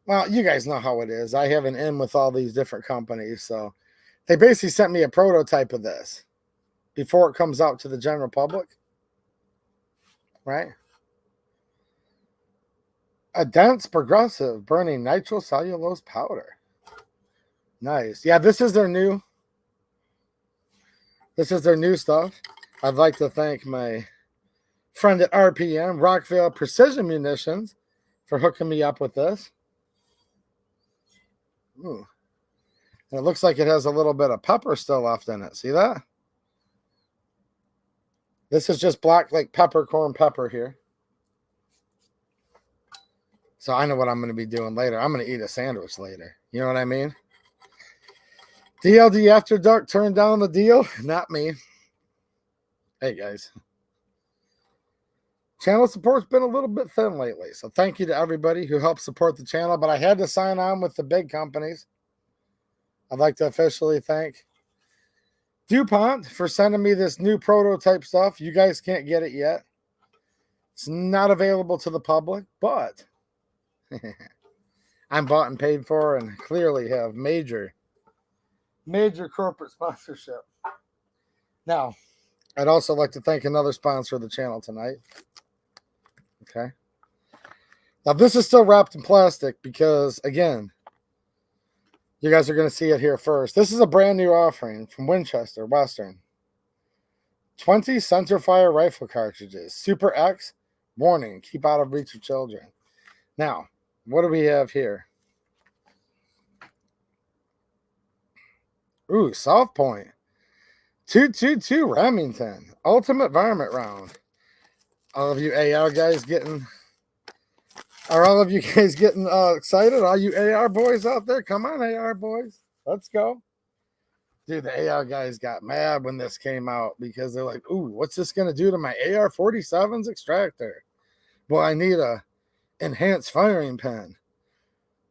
Well, you guys know how it is. I have an in with all these different companies. So they basically sent me a prototype of this before it comes out to the general public. Right? A dense, progressive, burning nitrocellulose powder. Nice. Yeah, this is their new stuff. I'd like to thank my friend at RPM, Rockville Precision Munitions, for hooking me up with this. Ooh. And it looks like it has a little bit of pepper still left in it. See that? This is just black, like peppercorn pepper here. So I know what I'm going to be doing later. I'm going to eat a sandwich later. You know what I mean? DLD After Dark turned down the deal. Not me. Hey, guys. Channel support's been a little bit thin lately. So thank you to everybody who helped support the channel. But I had to sign on with the big companies. I'd like to officially thank DuPont for sending me this new prototype stuff. You guys can't get it yet. It's not available to the public, but I'm bought and paid for and clearly have major corporate sponsorship. Now, I'd also like to thank another sponsor of the channel tonight. Okay. Now, this is still wrapped in plastic because, again, you guys are going to see it here first. This is a brand new offering from Winchester Western. 20 centerfire rifle cartridges. Super X. Warning, keep out of reach of children. Now, what do we have here? Ooh, South Point. 222 Remington. Ultimate Varmint Round. All of you AR guys getting... Are all of you guys getting excited? All you AR boys out there? Come on, AR boys. Let's go. Dude, the AR guys got mad when this came out because they're like, ooh, what's this going to do to my AR-47's extractor? Well, I need a enhanced firing pin.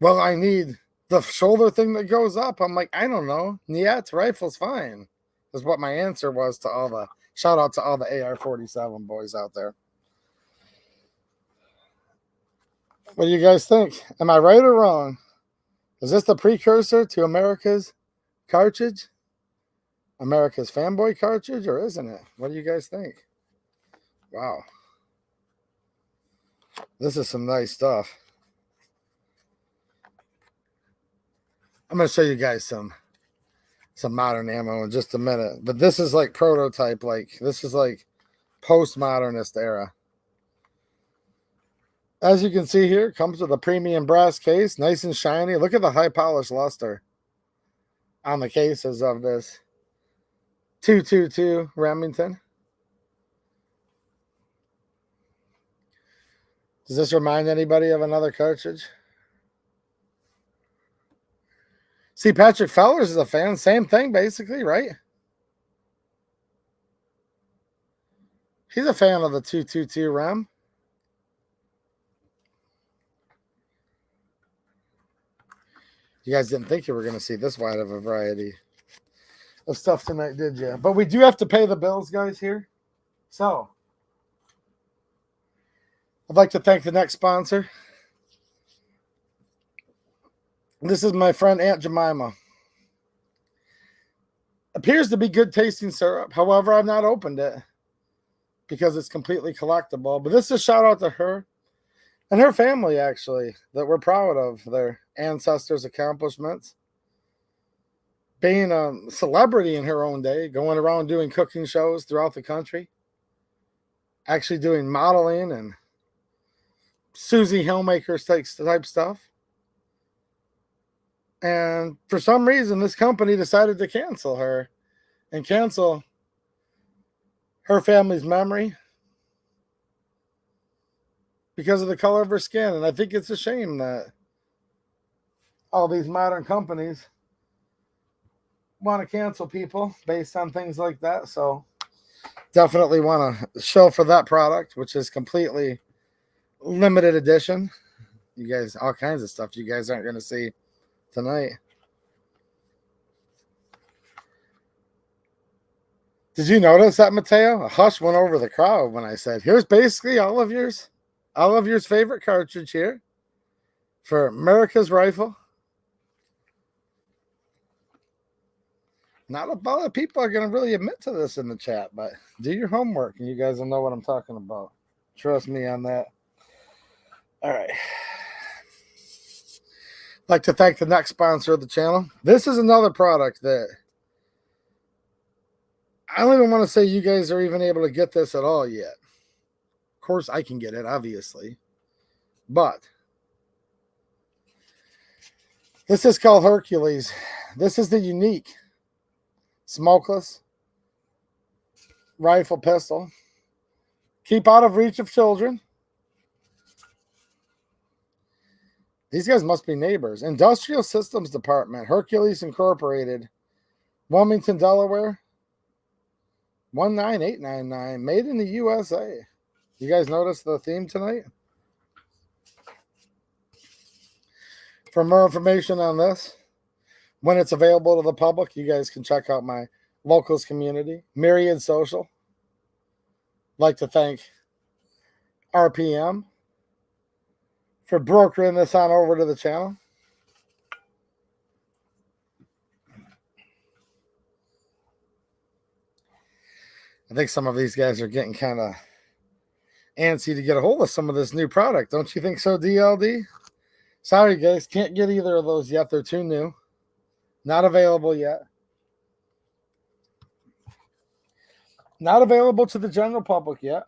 Well, I need the shoulder thing that goes up. I'm like, I don't know. Yeah, it's rifle's fine. Is what my answer was to all the... Shout out to all the AR-47 boys out there. What do you guys think? Am I right or wrong? Is this the precursor to America's cartridge? America's fanboy cartridge, or isn't it? What do you guys think? Wow. This is some nice stuff. I'm going to show you guys some modern ammo in just a minute. But this is like prototype. Like, this is like postmodernist era. As you can see here, it comes with a premium brass case, nice and shiny. Look at the high polished luster on the cases of this 222 Remington. Does this remind anybody of another cartridge? See, Patrick Fellers is a fan. Same thing, basically, right? He's a fan of the 222 Rem. You guys didn't think you were going to see this wide of a variety of stuff tonight, did you? But we do have to pay the bills, guys, here. So, I'd like to thank the next sponsor. This is my friend Aunt Jemima. Appears to be good tasting syrup. However, I've not opened it because it's completely collectible. But this is a shout out to her and her family, actually, that we're proud of their ancestors' accomplishments. Being a celebrity in her own day, going around doing cooking shows throughout the country, actually doing modeling and Susie Hillmaker type stuff. And for some reason, this company decided to cancel her and cancel her family's memory because of the color of her skin. And I think it's a shame that all these modern companies want to cancel people based on things like that. So definitely want to show for that product, which is completely limited edition. You guys, all kinds of stuff you guys aren't going to see tonight. Did you notice that, Mateo? A hush went over the crowd when I said, here's basically all of yours favorite cartridge here for America's rifle. Not a lot of people are going to really admit to this in the chat, but do your homework and you guys will know what I'm talking about. Trust me on that. All right. I'd like to thank the next sponsor of the channel. This is another product that I don't even want to say you guys are even able to get this at all yet. Of course, I can get it, obviously. But this is called Hercules. This is the unique smokeless rifle pistol. Keep out of reach of children. These guys must be neighbors. Industrial Systems Department, Hercules Incorporated, Wilmington, Delaware, 19899, made in the USA. You guys notice the theme tonight? For more information on this, when it's available to the public, you guys can check out my locals community, Myriad Social. I'd like to thank RPM for brokering this on over to the channel. I think some of these guys are getting kind of antsy to get a hold of some of this new product. Don't you think so, DLD? Sorry, guys. Can't get either of those yet. They're too new. Not available yet. Not available to the general public yet.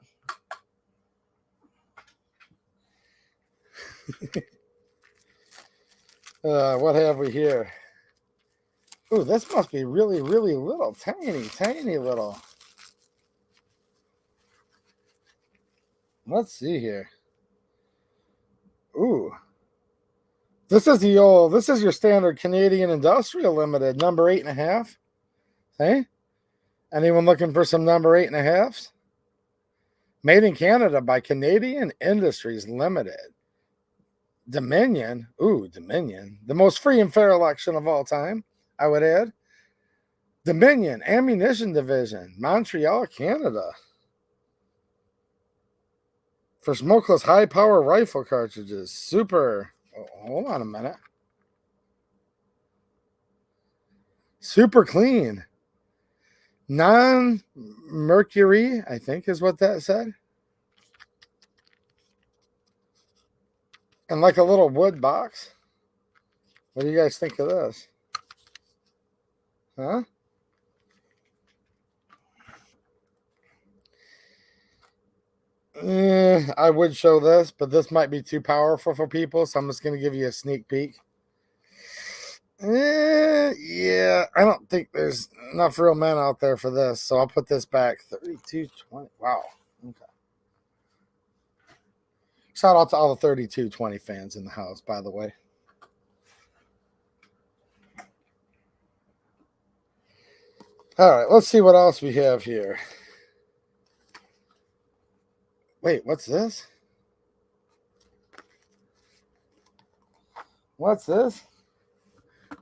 What have we here? Ooh, this must be really, really little. Tiny, tiny little. Let's see here. Ooh. This is your standard Canadian Industrial Limited, number 8.5. Hey? Anyone looking for some number 8.5s? Made in Canada by Canadian Industries Limited. Dominion. Ooh, Dominion. The most free and fair election of all time, I would add. Dominion Ammunition Division, Montreal, Canada. For smokeless high-power rifle cartridges. Super. Oh, hold on a minute. Super clean. Non-mercury, I think is what that said. And like a little wood box. What do you guys think of this? Huh? I would show this, but this might be too powerful for people, so I'm just going to give you a sneak peek. Yeah, I don't think there's enough real men out there for this, so I'll put this back. 3220. Wow. Okay. Shout out to all the 3220 fans in the house, by the way. All right, let's see what else we have here. Wait, what's this? What's this?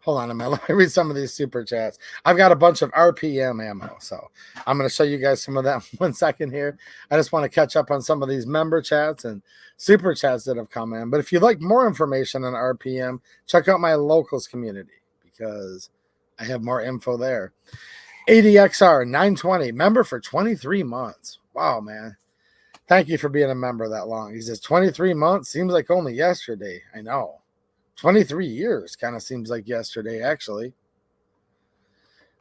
Hold on a minute. Let me read some of these super chats. I've got a bunch of RPM ammo, so I'm going to show you guys some of that in 1 second here. I just want to catch up on some of these member chats and super chats that have come in. But if you'd like more information on RPM, check out my locals community because I have more info there. ADXR 920, member for 23 months. Wow, man. Thank you for being a member that long. He says 23 months seems like only yesterday. I know. 23 years kind of seems like yesterday, actually.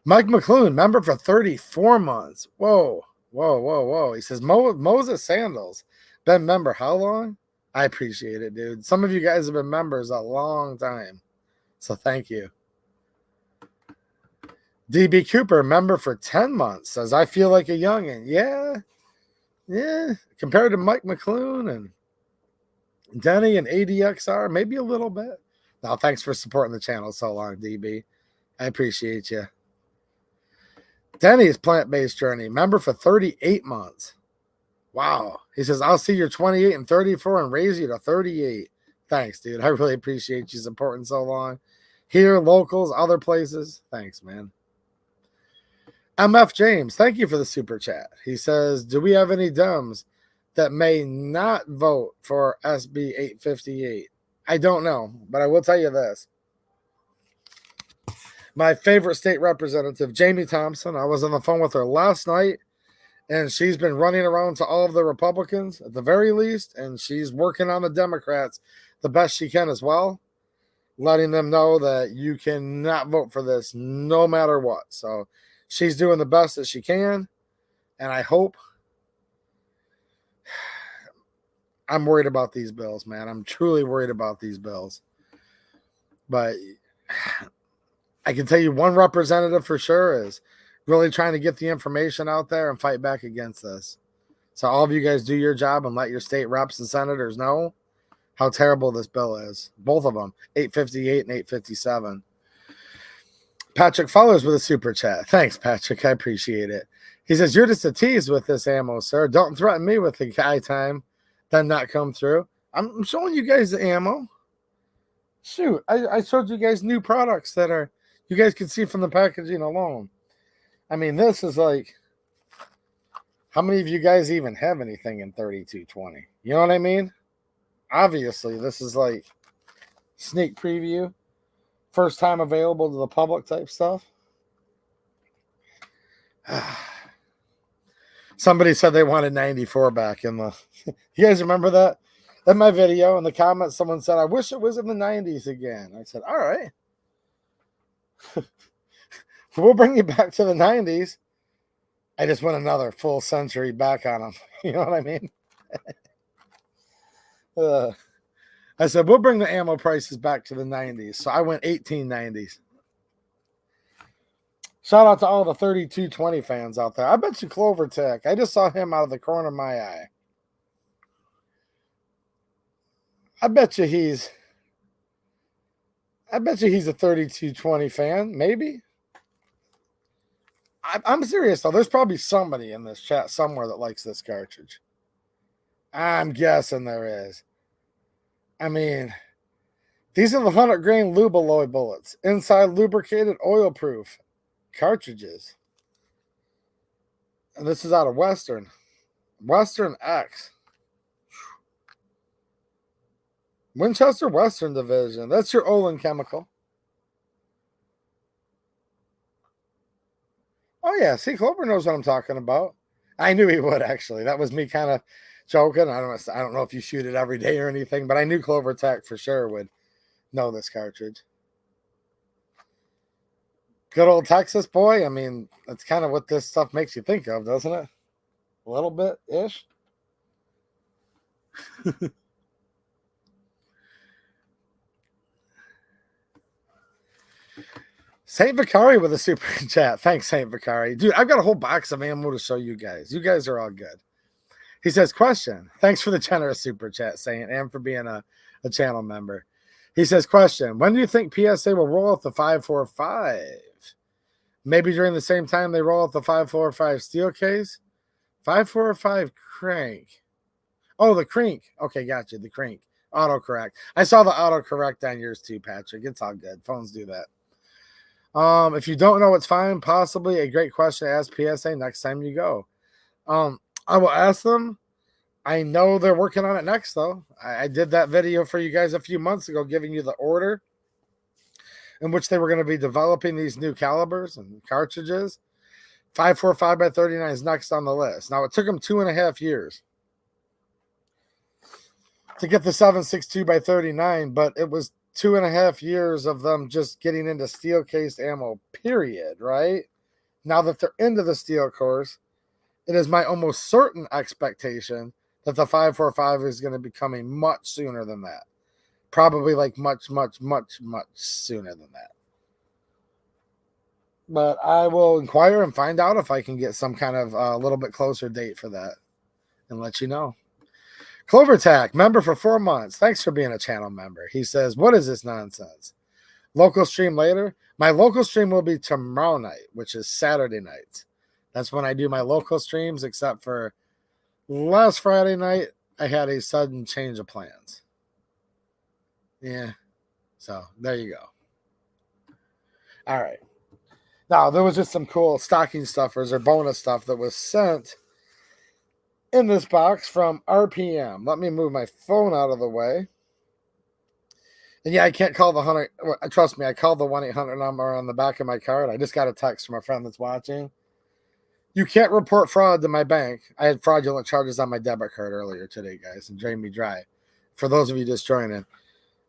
Mike McClune, member for 34 months. Whoa, whoa, whoa, whoa. He says, Moses Sandals, been member how long? I appreciate it, dude. Some of you guys have been members a long time. So thank you. DB Cooper, member for 10 months, says, I feel like a youngin'. Yeah. Compared to Mike McClune and Denny and ADXR, maybe a little bit. Now, thanks for supporting the channel so long, DB. I appreciate you. Denny's plant-based journey, member for 38 months. Wow. He says, I'll see your 28 and 34 and raise you to 38. Thanks, dude. I really appreciate you supporting so long. Here, locals, other places. Thanks, man. MF James, thank you for the super chat. He says, do we have any dumbs that may not vote for SB 858? I don't know, but I will tell you this. My favorite state representative, Jamie Thompson, I was on the phone with her last night, and she's been running around to all of the Republicans at the very least, and she's working on the Democrats the best she can as well, letting them know that you cannot vote for this no matter what. So she's doing the best that she can, and I hope. I'm worried about these bills, man. I'm truly worried about these bills. But I can tell you one representative for sure is really trying to get the information out there and fight back against this. So all of you guys do your job and let your state reps and senators know how terrible this bill is. Both of them, 858 and 857. Patrick Fowler's with a super chat. Thanks, Patrick. I appreciate it. He says, you're just a tease with this ammo, sir. Don't threaten me with the guy time. Then not come through. I'm showing you guys the ammo. Shoot, I showed you guys new products that are, you guys can see from the packaging alone. I mean, this is like, how many of you guys even have anything in 3220? You know what I mean? Obviously, this is like sneak preview, first time available to the public type stuff. Somebody said they wanted 94 back in the... You guys remember that? In my video, in the comments, someone said, I wish it was in the 90s again. I said, all right. We'll bring you back to the 90s. I just want another full century back on them. You know what I mean? I said, we'll bring the ammo prices back to the 90s. So I went 1890s. Shout out to all the 3220 fans out there. I bet you Clover Tech. I just saw him out of the corner of my eye. I bet you he's a 3220 fan, maybe. I'm serious though. There's probably somebody in this chat somewhere that likes this cartridge. I'm guessing there is. I mean, these are the 100 grain Lubaloy bullets. Inside lubricated oil proof cartridges. And this is out of Western X. Winchester Western Division. That's your Olin Chemical. Oh, yeah. See, Clover knows what I'm talking about. I knew he would, actually. That was me kind of joking. I don't know if you shoot it every day or anything, but I knew Clover Tech for sure would know this cartridge. Good old Texas boy. I mean, that's kind of what this stuff makes you think of, doesn't it? A little bit-ish. Saint Vicari with a super chat. Thanks, Saint Vicari. Dude, I've got a whole box of ammo to show you guys. You guys are all good. He says, question. Thanks for the generous super chat, Saint, and for being a channel member. He says, question. When do you think PSA will roll out the 545? Maybe during the same time they roll out the 545 steel case? 545 crank. Oh, the crank. Okay, gotcha. The crank. Autocorrect. I saw the autocorrect on yours too, Patrick. It's all good. Phones do that. If you don't know, it's fine. Possibly a great question to ask PSA next time you go. I will ask them. I know they're working on it next, though. I did that video for you guys a few months ago, giving you the order in which they were going to be developing these new calibers and cartridges. 545 by 39 is next on the list. Now, it took them 2.5 years to get the 7.62 by 39, but it was 2.5 years of them just getting into steel cased ammo, period, right? Now that they're into the steel course, it is my almost certain expectation that the 545 is going to be coming much sooner than that. Probably like much sooner than that. But I will inquire and find out if I can get some kind of a little bit closer date for that and let you know. Clovertack, member for 4 months. Thanks for being a channel member. He says, what is this nonsense? Local stream later? My local stream will be tomorrow night, which is Saturday night. That's when I do my local streams, except for last Friday night, I had a sudden change of plans. Yeah. So there you go. All right. Now, there was just some cool stocking stuffers or bonus stuff that was sent in this box from RPM. Let me move my phone out of the way. And yeah, I can't call the 100. Trust me, I called the 1-800 number on the back of my card. I just got a text from a friend that's watching. You can't report fraud to my bank. I had fraudulent charges on my debit card earlier today, guys, and drained me dry. For those of you just joining,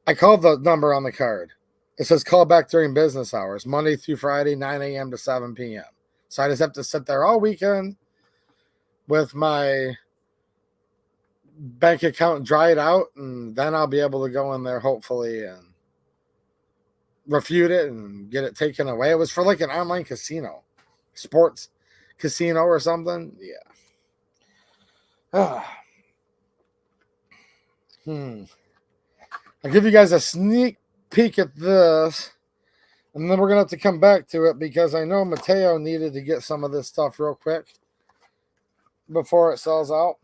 I called the number on the card. It says call back during business hours, Monday through Friday, 9 a.m. to 7 p.m. So I just have to sit there all weekend with my bank account dried out, and then I'll be able to go in there hopefully and refute it and get it taken away. It was for like an online casino, sports casino or something. Yeah. I'll give you guys a sneak peek at this, and then we're gonna have to come back to it because I know Mateo needed to get some of this stuff real quick before it sells out.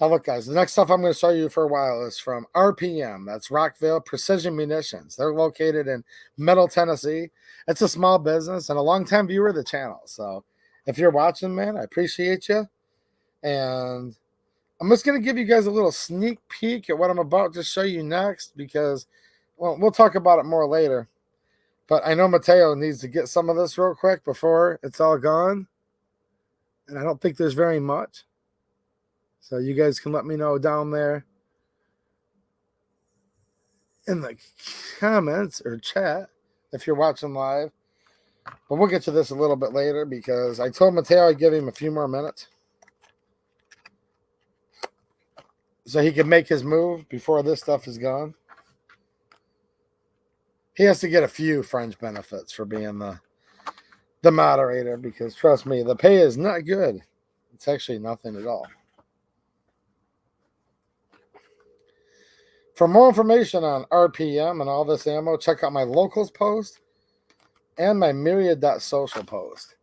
Now look, guys, the next stuff I'm going to show you for a while is from RPM. That's Rockville Precision Munitions. They're located in Middle Tennessee. It's a small business and a longtime viewer of the channel. So if you're watching, man, I appreciate you. And I'm just going to give you guys a little sneak peek at what I'm about to show you next because, well, we'll talk about it more later. But I know Mateo needs to get some of this real quick before it's all gone. And I don't think there's very much. So you guys can let me know down there in the comments or chat if you're watching live. But we'll get to this a little bit later because I told Mateo I'd give him a few more minutes so he can make his move before this stuff is gone. He has to get a few fringe benefits for being the the moderator, because trust me, the pay is not good. It's actually nothing at all. For more information on RPM and all this ammo, check out my locals post and my myriad.social post.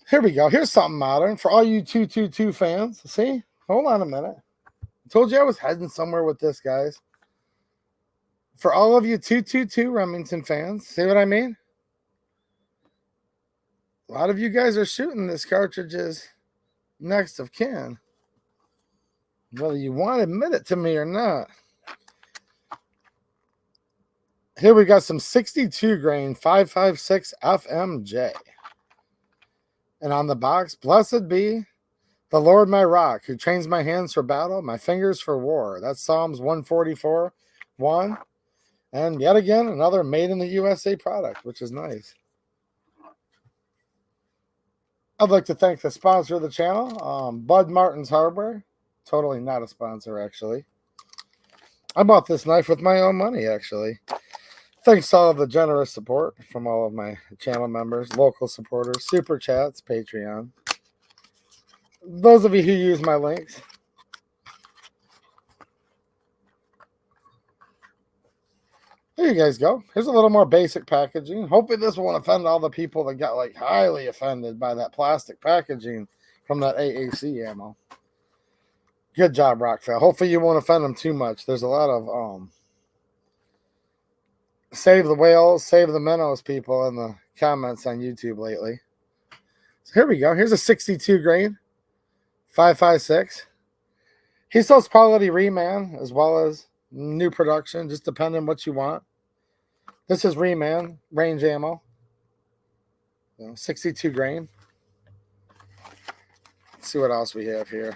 Here we go. Here's something modern for all you 222 fans. See? Hold on a minute. I told you I was heading somewhere with this, guys. For all of you 222 Remington fans, see what I mean? A lot of you guys are shooting this cartridge's next of kin, whether you want to admit it to me or not. Here we got some 62 grain 5.56 FMJ. And on the box, blessed be the Lord my rock, who trains my hands for battle, my fingers for war. That's Psalms 144:1. And yet again, another made in the USA product, which is nice. I'd like to thank the sponsor of the channel, Bud Martin's Hardware. Totally not a sponsor, actually. I bought this knife with my own money, actually. Thanks to all of the generous support from all of my channel members, local supporters, super chats, Patreon. Those of you who use my links. There you guys go. Here's a little more basic packaging. Hopefully this won't offend all the people that got like highly offended by that plastic packaging from that AAC ammo. Good job, Rockfell. Hopefully you won't offend them too much. There's a lot of save the whales, save the minnows people in the comments on YouTube lately. So here we go. Here's a 62 grain 5.56. He sells quality reman as well as new production, just depending on what you want. This is reman range ammo, 62 grain. Let's see what else we have here.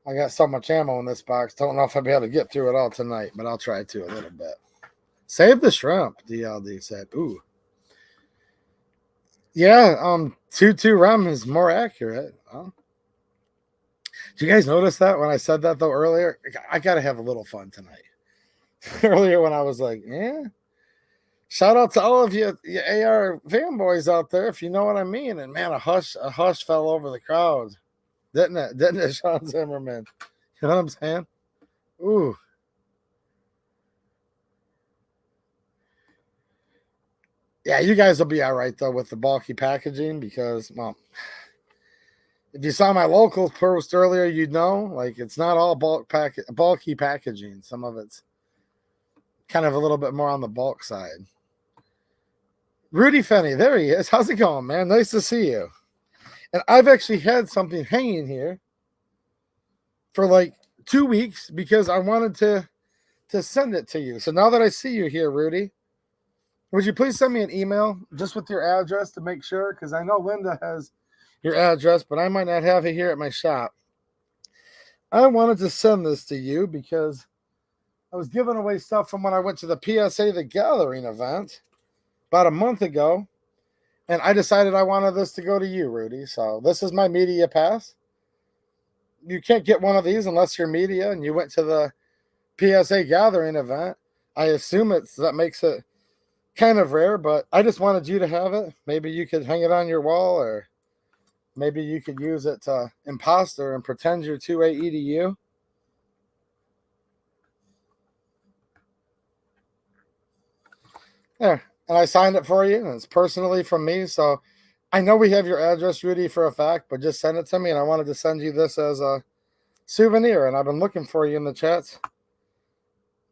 I got so much ammo in this box. Don't know if I'll be able to get through it all tonight, but I'll try to a little bit. Save the shrimp, DLD said. Ooh. Yeah, 2.2 rem is more accurate. Did you guys notice that when I said that, though, earlier? I got to have a little fun tonight. Earlier when I was like, yeah. Shout out to all of you AR fanboys out there, if you know what I mean. And, man, a hush fell over the crowd. Didn't it? Didn't it, Sean Zimmerman? You know what I'm saying? Ooh. Yeah, you guys will be all right, though, with the bulky packaging because, well, if you saw my local post earlier, you'd know, like, it's not all bulky packaging. Some of it's kind of a little bit more on the bulk side. Rudy Fenny, there he is. How's it going, man? Nice to see you. And I've actually had something hanging here for like 2 weeks because I wanted to send it to you. So now that I see you here, Rudy, would you please send me an email just with your address to make sure? Because I know Linda has your address, but I might not have it here at my shop. I wanted to send this to you because I was giving away stuff from when I went to the PSA The Gathering event about a month ago, and I decided I wanted this to go to you, Rudy. So this is my media pass. You can't get one of these unless you're media and you went to the PSA Gathering event. I assume that makes it kind of rare, but I just wanted you to have it. Maybe you could hang it on your wall, or maybe you could use it to imposter and pretend you're 2A EDU. There. And I signed it for you, and it's personally from me. So I know we have your address, Rudy, for a fact, but just send it to me. And I wanted to send you this as a souvenir. And I've been looking for you in the chats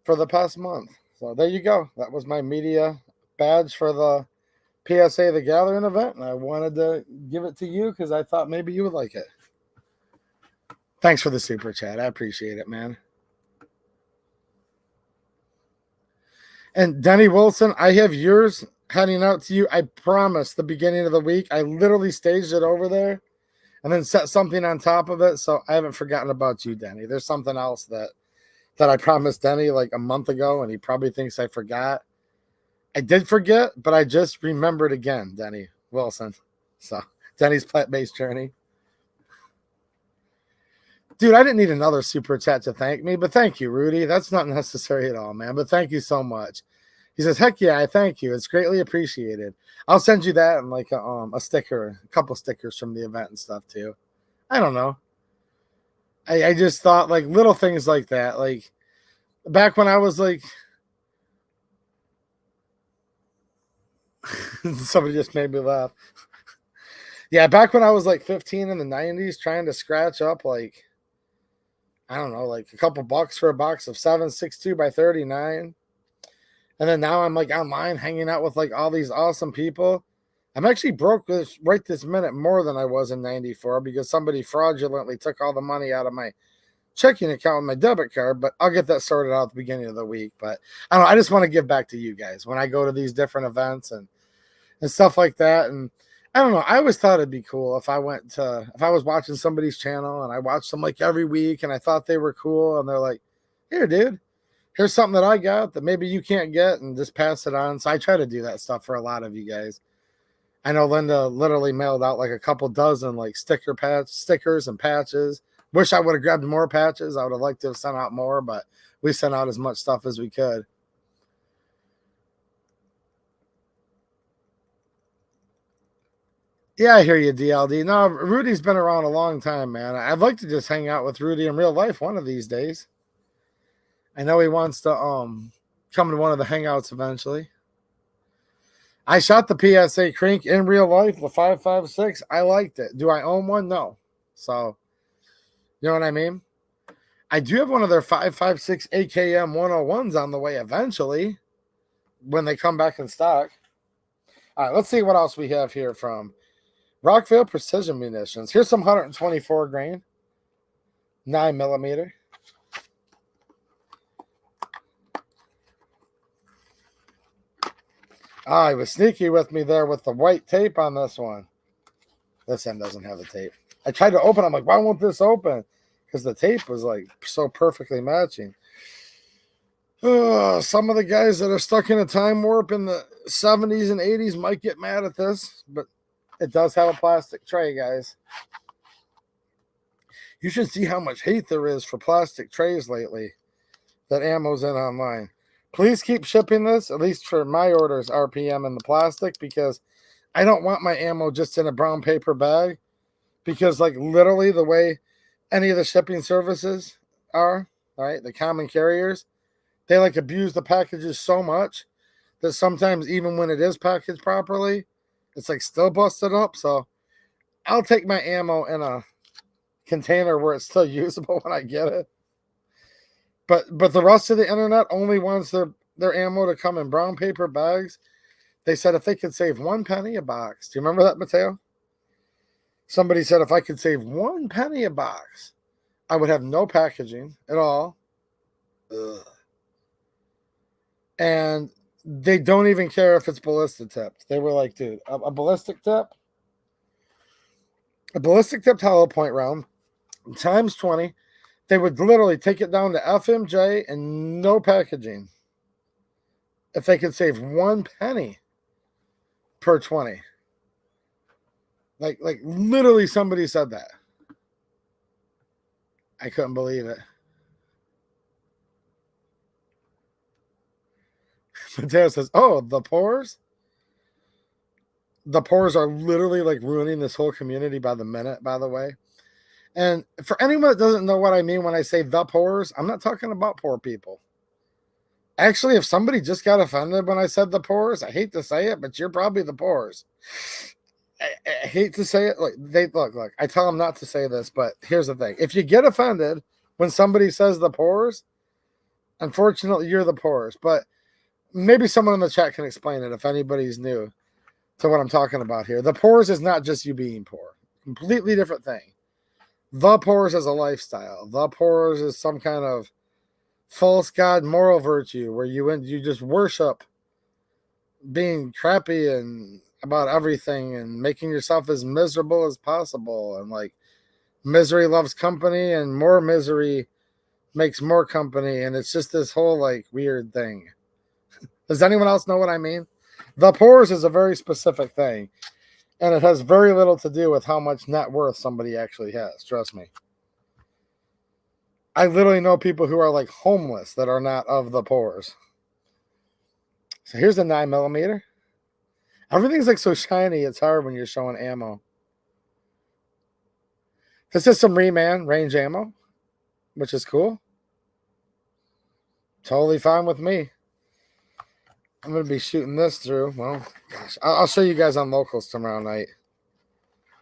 for the past month. So there you go. That was my media badge for the PSA The Gathering event. And I wanted to give it to you because I thought maybe you would like it. Thanks for the super chat. I appreciate it, man. And Denny Wilson, I have yours heading out to you. I promise the beginning of the week. I literally staged it over there and then set something on top of it. So I haven't forgotten about you, Denny. There's something else that I promised Denny like a month ago, and he probably thinks I forgot. I did forget, but I just remembered again, Denny Wilson. So Denny's plant-based journey. Dude, I didn't need another super chat to thank me, but thank you, Rudy. That's not necessary at all, man. But thank you so much. He says, heck yeah, I thank you. It's greatly appreciated. I'll send you that and like a sticker, a couple stickers from the event and stuff too. I don't know. I just thought like little things like that. Like back when I was like, somebody just made me laugh. Yeah, back when I was like 15 in the 90s trying to scratch up like, I don't know, like a couple bucks for a box of 7.62 by 39. And then now I'm like online hanging out with like all these awesome people. I'm actually broke right this minute more than I was in 94 because somebody fraudulently took all the money out of my checking account with my debit card, but I'll get that sorted out at the beginning of the week. But I don't know, I just want to give back to you guys when I go to these different events and stuff like that. And I don't know, I always thought it'd be cool if I was watching somebody's channel and I watched them like every week and I thought they were cool and they're like, here, dude, here's something that I got that maybe you can't get, and just pass it on. So I try to do that stuff for a lot of you guys. I know Linda literally mailed out like a couple dozen like stickers and patches. Wish I would have grabbed more patches. I would have liked to have sent out more, but we sent out as much stuff as we could. Yeah, I hear you, DLD. No, Rudy's been around a long time, man. I'd like to just hang out with Rudy in real life one of these days. I know he wants to come to one of the hangouts eventually. I shot the PSA crank in real life, the 5.56. I liked it. Do I own one? No. So, you know what I mean? I do have one of their 5.56 AKM 101s on the way eventually when they come back in stock. All right, let's see what else we have here from Rockville Precision Munitions. Here's some 124 grain, 9mm. He was sneaky with me there with the white tape on this one. This end doesn't have the tape. I tried to open. I'm like, why won't this open? Because the tape was like so perfectly matching. Some of the guys that are stuck in a time warp in the 70s and 80s might get mad at this, but it does have a plastic tray, guys. You should see how much hate there is for plastic trays lately that ammo's in online. Please keep shipping this, at least for my orders, RPM in the plastic, because I don't want my ammo just in a brown paper bag. Because, like, literally the way any of the shipping services are, right, the common carriers, they, like, abuse the packages so much that sometimes even when it is packaged properly, it's, like, still busted up. So I'll take my ammo in a container where it's still usable when I get it. But the rest of the internet only wants their ammo to come in brown paper bags. They said if they could save 1 penny a box. Do you remember that, Mateo? Somebody said if I could save 1 penny a box, I would have no packaging at all. Ugh. And they don't even care if it's ballistic tipped. They were like, dude, a ballistic tipped hollow point round times 20. They would literally take it down to FMJ and no packaging if they could save 1 penny per 20. Like literally somebody said that. I couldn't believe it. Mateo says, oh, the pores? The pores are literally like ruining this whole community by the minute, by the way. And for anyone that doesn't know what I mean when I say the pores, I'm not talking about poor people. Actually, if somebody just got offended when I said the pores, I hate to say it, but you're probably the pores. I hate to say it. Look, I tell them not to say this, but here's the thing. If you get offended when somebody says the pores, unfortunately, you're the pores. But maybe someone in the chat can explain it if anybody's new to what I'm talking about here. The pores is not just you being poor. Completely different thing. The pores is a lifestyle. The pores is some kind of false god moral virtue where you just worship being crappy and about everything and making yourself as miserable as possible. And like misery loves company and more misery makes more company. And it's just this whole like weird thing. Does anyone else know what I mean? The pores is a very specific thing. And it has very little to do with how much net worth somebody actually has. Trust me. I literally know people who are like homeless that are not of the pores. So here's a 9mm. Everything's like so shiny, it's hard when you're showing ammo. This is some Reman range ammo, which is cool. Totally fine with me. I'm going to be shooting this through. Well, gosh, I'll show you guys on locals tomorrow night.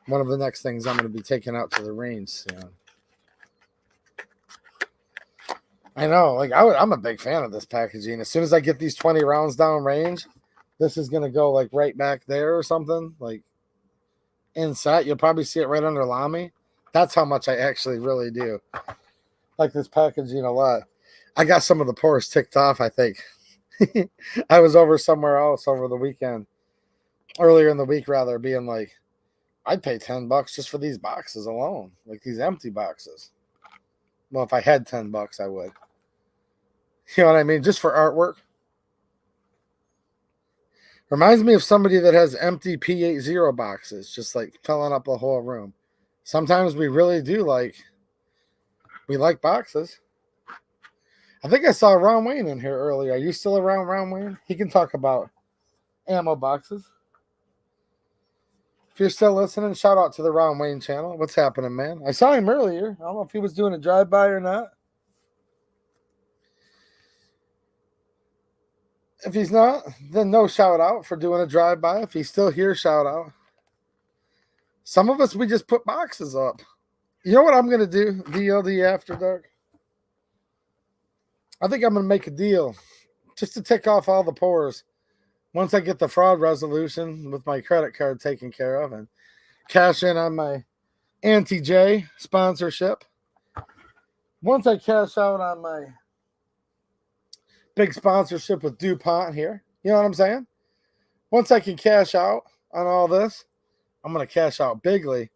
One of the next things I'm going to be taking out to the range soon. I know, like I'm a big fan of this packaging. As soon as I get these 20 rounds down range, this is going to go like right back there or something. Like inside, you'll probably see it right under Lamy. That's how much I actually really do like this packaging a lot. I got some of the pores ticked off, I think. I was over somewhere else over the weekend, earlier in the week rather, being like, I'd pay $10 just for these boxes alone, like these empty boxes. Well, if I had $10, I would. You know what I mean? Just for artwork. Reminds me of somebody that has empty P80 boxes, just like filling up the whole room. Sometimes we really do we like boxes. I think I saw Ron Wayne in here earlier. Are you still around, Ron Wayne? He can talk about ammo boxes. If you're still listening, shout out to the Ron Wayne channel. What's happening, man? I saw him earlier. I don't know if he was doing a drive-by or not. If he's not, then no shout out for doing a drive-by. If he's still here, shout out. Some of us, we just put boxes up. You know what I'm going to do? DLD After Dark. I think I'm going to make a deal just to tick off all the pores once I get the fraud resolution with my credit card taken care of and cash in on my Auntie J sponsorship. Once I cash out on my big sponsorship with DuPont here, you know what I'm saying? Once I can cash out on all this, I'm going to cash out bigly.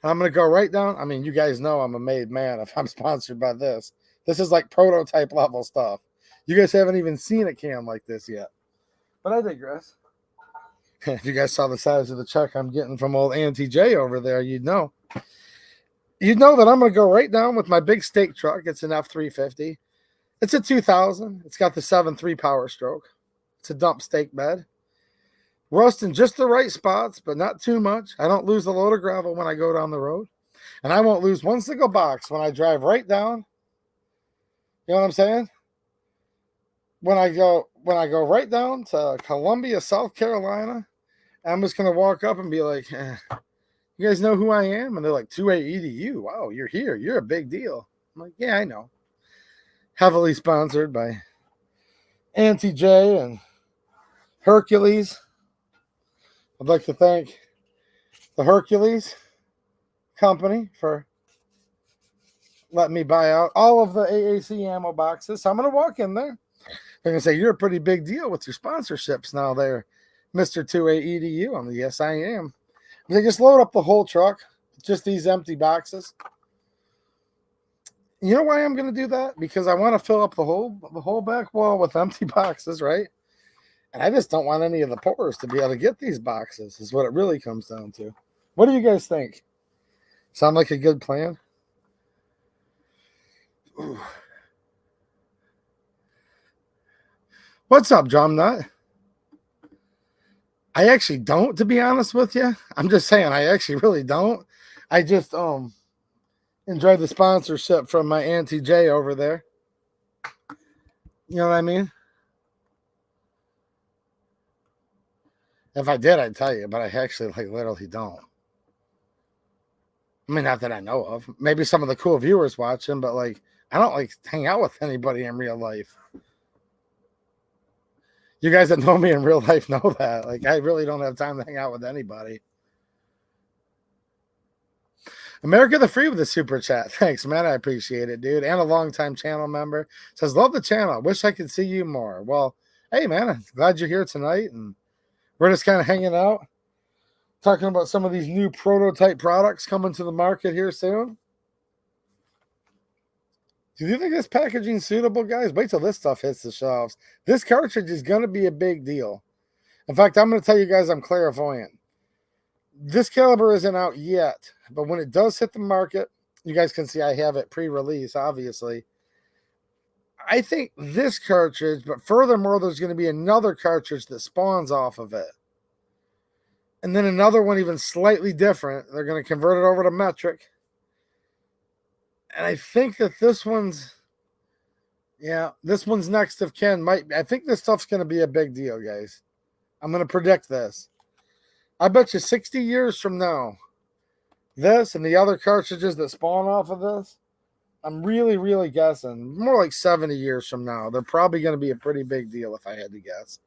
And I'm going to go right down. I mean, you guys know I'm a made man if I'm sponsored by this. This is like prototype level stuff. You guys haven't even seen a cam like this yet. But I digress. If you guys saw the size of the check I'm getting from old Auntie J over there, you'd know. You'd know that I'm going to go right down with my big steak truck. It's an F350. It's a 2000. It's got the 7.3 power stroke. It's a dump steak bed. Rusting just the right spots, but not too much. I don't lose a load of gravel when I go down the road. And I won't lose one single box when I drive right down. You know what I'm saying? When I go right down to Columbia, South Carolina, I'm just going to walk up and be like, you guys know who I am? And they're like, 2A Edu. Wow, you're here. You're a big deal. I'm like, yeah, I know. Heavily sponsored by Auntie J and Hercules. I'd like to thank the Hercules company for letting me buy out all of the AAC ammo boxes. So I'm going to walk in there. They're going to say, you're a pretty big deal with your sponsorships now there, Mr. 2A Edu. I'm like, yes, I am. They just load up the whole truck, just these empty boxes. You know why I'm going to do that? Because I want to fill up the whole back wall with empty boxes, right? And I just don't want any of the pores to be able to get these boxes, is what it really comes down to. What do you guys think? Sound like a good plan? Ooh. What's up, Drum Nut? I actually don't, to be honest with you. I'm just saying, I actually really don't. I just enjoy the sponsorship from my Auntie J over there. You know what I mean? If I did, I'd tell you, but I actually literally don't. I mean, not that I know of. Maybe some of the cool viewers watching, but I don't hang out with anybody in real life. You guys that know me in real life know that. I really don't have time to hang out with anybody. America the Free with the super chat. Thanks, man. I appreciate it, dude. And a longtime channel member. Says, love the channel. Wish I could see you more. Well, hey, man. I'm glad you're here tonight. And we're just kind of hanging out. Talking about some of these new prototype products coming to the market here soon. Do you think this packaging is suitable, guys? Wait till this stuff hits the shelves. This cartridge is going to be a big deal. In fact, I'm going to tell you guys I'm clairvoyant. This caliber isn't out yet, but when it does hit the market, You guys can see I have it pre-release, obviously. I think this cartridge, but furthermore, there's going to be another cartridge that spawns off of it. And then another one even slightly different. They're going to convert it over to metric. And I think that this one's, yeah, this one's next of kin. I think this stuff's going to be a big deal, guys. I'm going to predict this. I bet you 60 years from now, this and the other cartridges that spawn off of this, I'm really, really guessing, more like 70 years from now, they're probably going to be a pretty big deal if I had to guess.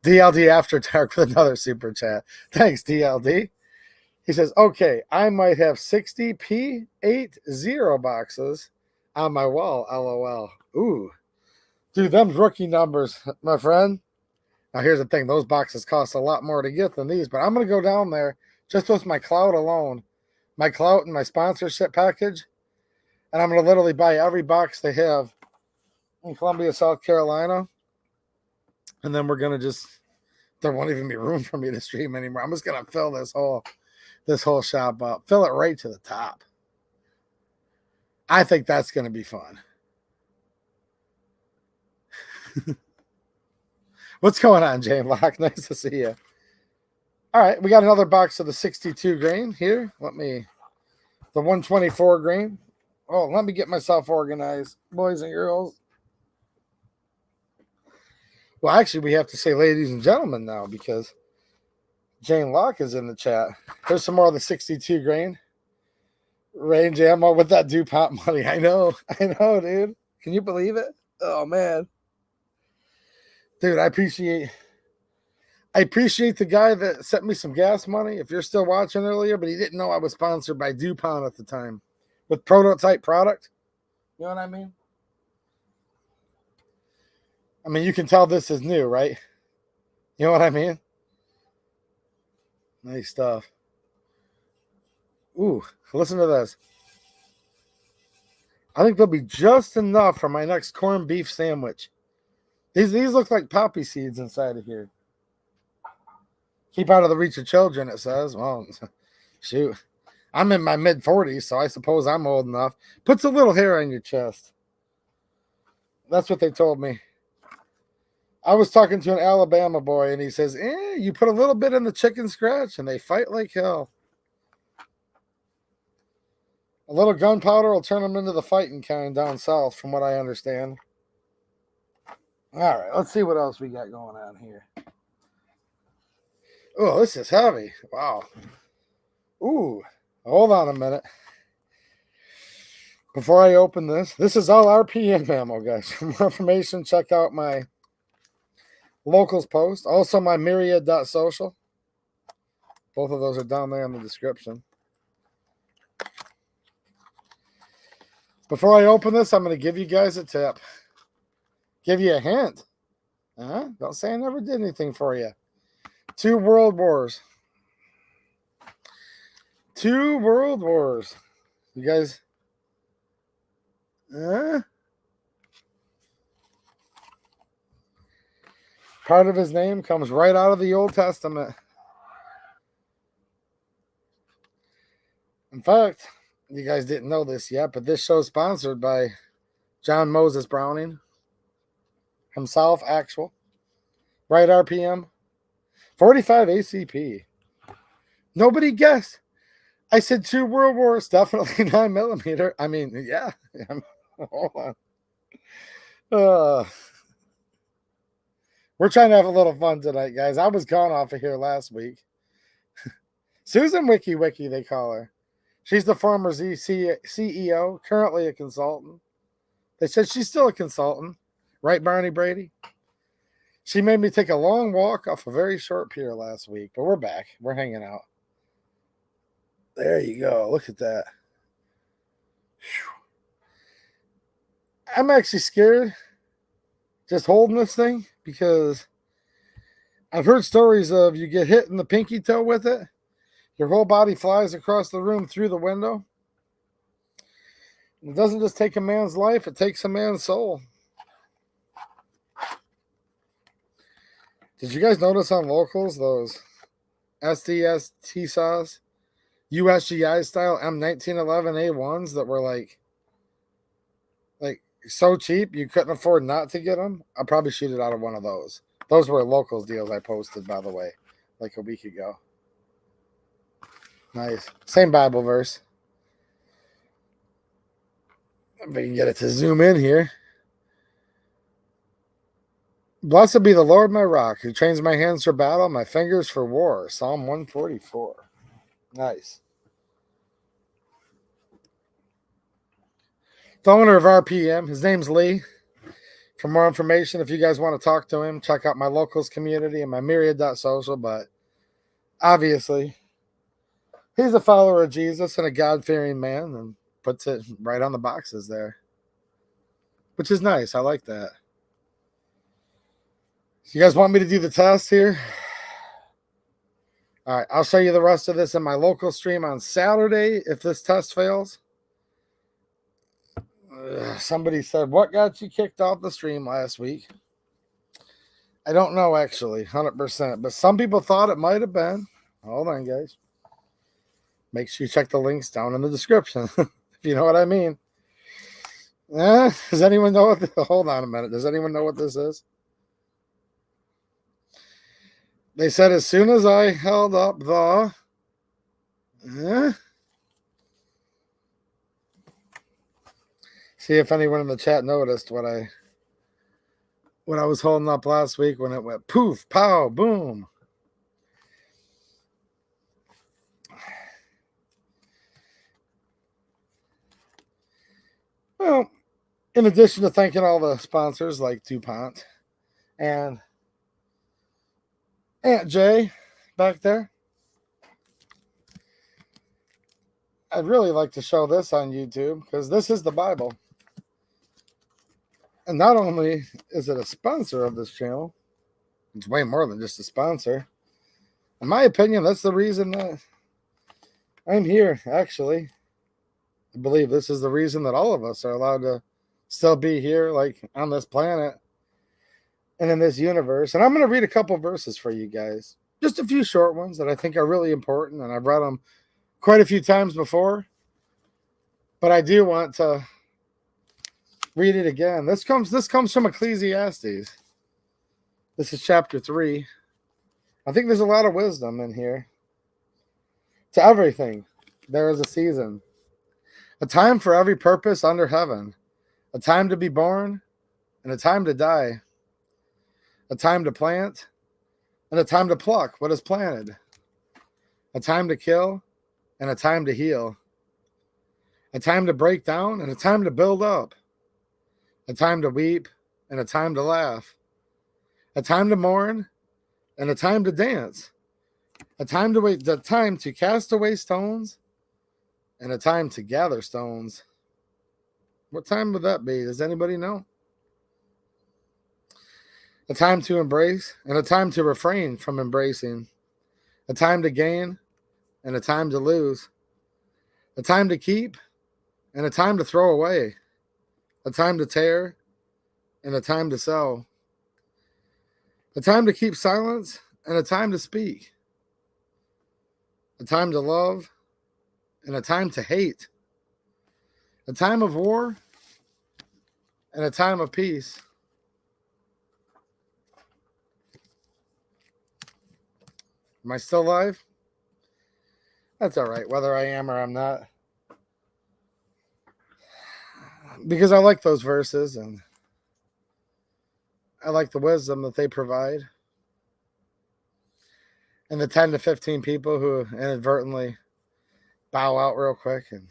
DLD After Dark with another super chat. Thanks, DLD. He says, okay, I might have 60 P80 boxes on my wall, LOL. Ooh. Dude, them rookie numbers, my friend. Now, here's the thing. Those boxes cost a lot more to get than these, but I'm going to go down there just with my clout alone, my clout and my sponsorship package, and I'm going to literally buy every box they have in Columbia, South Carolina. And then we're going to just, there won't even be room for me to stream anymore. I'm just going to fill this whole shop up. Fill it right to the top. I think that's going to be fun. What's going on, Jane Locke? Nice to see you. All right, we got another box of the 62 grain here. The 124 grain. Oh, let me get myself organized, boys and girls. Well, actually, we have to say ladies and gentlemen now because Jane Locke is in the chat. Here's some more of the 62 grain. Range ammo with that DuPont money. I know, dude. Can you believe it? Oh, man. Dude, I appreciate the guy that sent me some gas money, if you're still watching earlier, but he didn't know I was sponsored by DuPont at the time with prototype product. You know what I mean? I mean, you can tell this is new, right? You know what I mean? Nice stuff. Ooh, listen to this. I think they'll be just enough for my next corned beef sandwich. These look like poppy seeds inside of here. Keep out of the reach of children, it says. Well, shoot. I'm in my mid-40s, so I suppose I'm old enough. Puts a little hair on your chest. That's what they told me. I was talking to an Alabama boy, and he says, you put a little bit in the chicken scratch, and they fight like hell. A little gunpowder will turn them into the fighting kind down south, from what I understand. All right, let's see what else we got going on here. Oh, this is heavy. Wow. Ooh, hold on a minute. Before I open this is all RPM ammo, guys. For more information, check out my locals post. Also, my myriad.social. Both of those are down there in the description. Before I open this, I'm going to give you guys a tip. Give you a hint. Don't say I never did anything for you. 2 World Wars. 2 World Wars. You guys... Part of his name comes right out of the Old Testament. In fact, you guys didn't know this yet, but this show's sponsored by John Moses Browning. Himself, actual. Right RPM. 45 ACP. Nobody guessed. I said 2 World Wars, definitely 9mm. I mean, yeah. Hold on. We're trying to have a little fun tonight, guys. I was gone off of here last week. Susan Wiki, they call her. She's the former CEO, currently a consultant. They said she's still a consultant. Right, Barney Brady? She made me take a long walk off a very short pier last week, but we're back. We're hanging out. There you go. Look at that. I'm actually scared just holding this thing because I've heard stories of you get hit in the pinky toe with it. Your whole body flies across the room through the window. It doesn't just take a man's life, it takes a man's soul. Did you guys notice on locals those SDS TSAs USGI style M1911A1s that were like so cheap you couldn't afford not to get them. I'll probably shoot it out of one of those. Those were locals deals I posted, by the way, like a week ago. Nice. Same Bible verse. If we can get it to zoom in here. Blessed be the Lord my rock, who trains my hands for battle, my fingers for war. Psalm 144. Nice. The owner of RPM, his name's Lee. For more information, if you guys want to talk to him, check out my locals community and my myriad.social. But obviously, he's a follower of Jesus and a God-fearing man, and puts it right on the boxes there, which is nice. I like that. You guys want me to do the test here? All right, I'll show you the rest of this in my local stream on Saturday if this test fails. Somebody said, what got you kicked off the stream last week? I don't know, actually, 100%. But some people thought it might have been. Hold on, guys. Make sure you check the links down in the description, if you know what I mean. Does anyone know what hold on a minute. Does anyone know what this is? They said as soon as I held up the... See if anyone in the chat noticed what I was holding up last week when it went poof, pow, boom. Well, in addition to thanking all the sponsors like DuPont and Aunt Jay back there, I'd really like to show this on YouTube because this is the Bible. And not only is it a sponsor of this channel, it's way more than just a sponsor. In my opinion, that's the reason that I'm here, actually. I believe this is the reason that all of us are allowed to still be here, like on this planet and in this universe. And I'm going to read a couple verses for you guys. Just a few short ones that I think are really important. And I've read them quite a few times before. But I do want to read it again. This comes from Ecclesiastes. This is chapter 3. I think there's a lot of wisdom in here. To everything, there is a season. A time for every purpose under heaven. A time to be born and a time to die. A time to plant and a time to pluck what is planted. A time to kill and a time to heal. A time to break down and a time to build up. A time to weep and a time to laugh. A time to mourn and a time to dance. A time to wait, the time to cast away stones and a time to gather stones. What time would that be? Does anybody know? A time to embrace and a time to refrain from embracing. A time to gain and a time to lose. A time to keep and a time to throw away. A time to tear and a time to sell. A time to keep silence and a time to speak. A time to love and a time to hate. A time of war and a time of peace. Am I still live? That's all right, whether I am or I'm not. Because I like those verses and I like the wisdom that they provide. And the 10 to 15 people who inadvertently bow out real quick and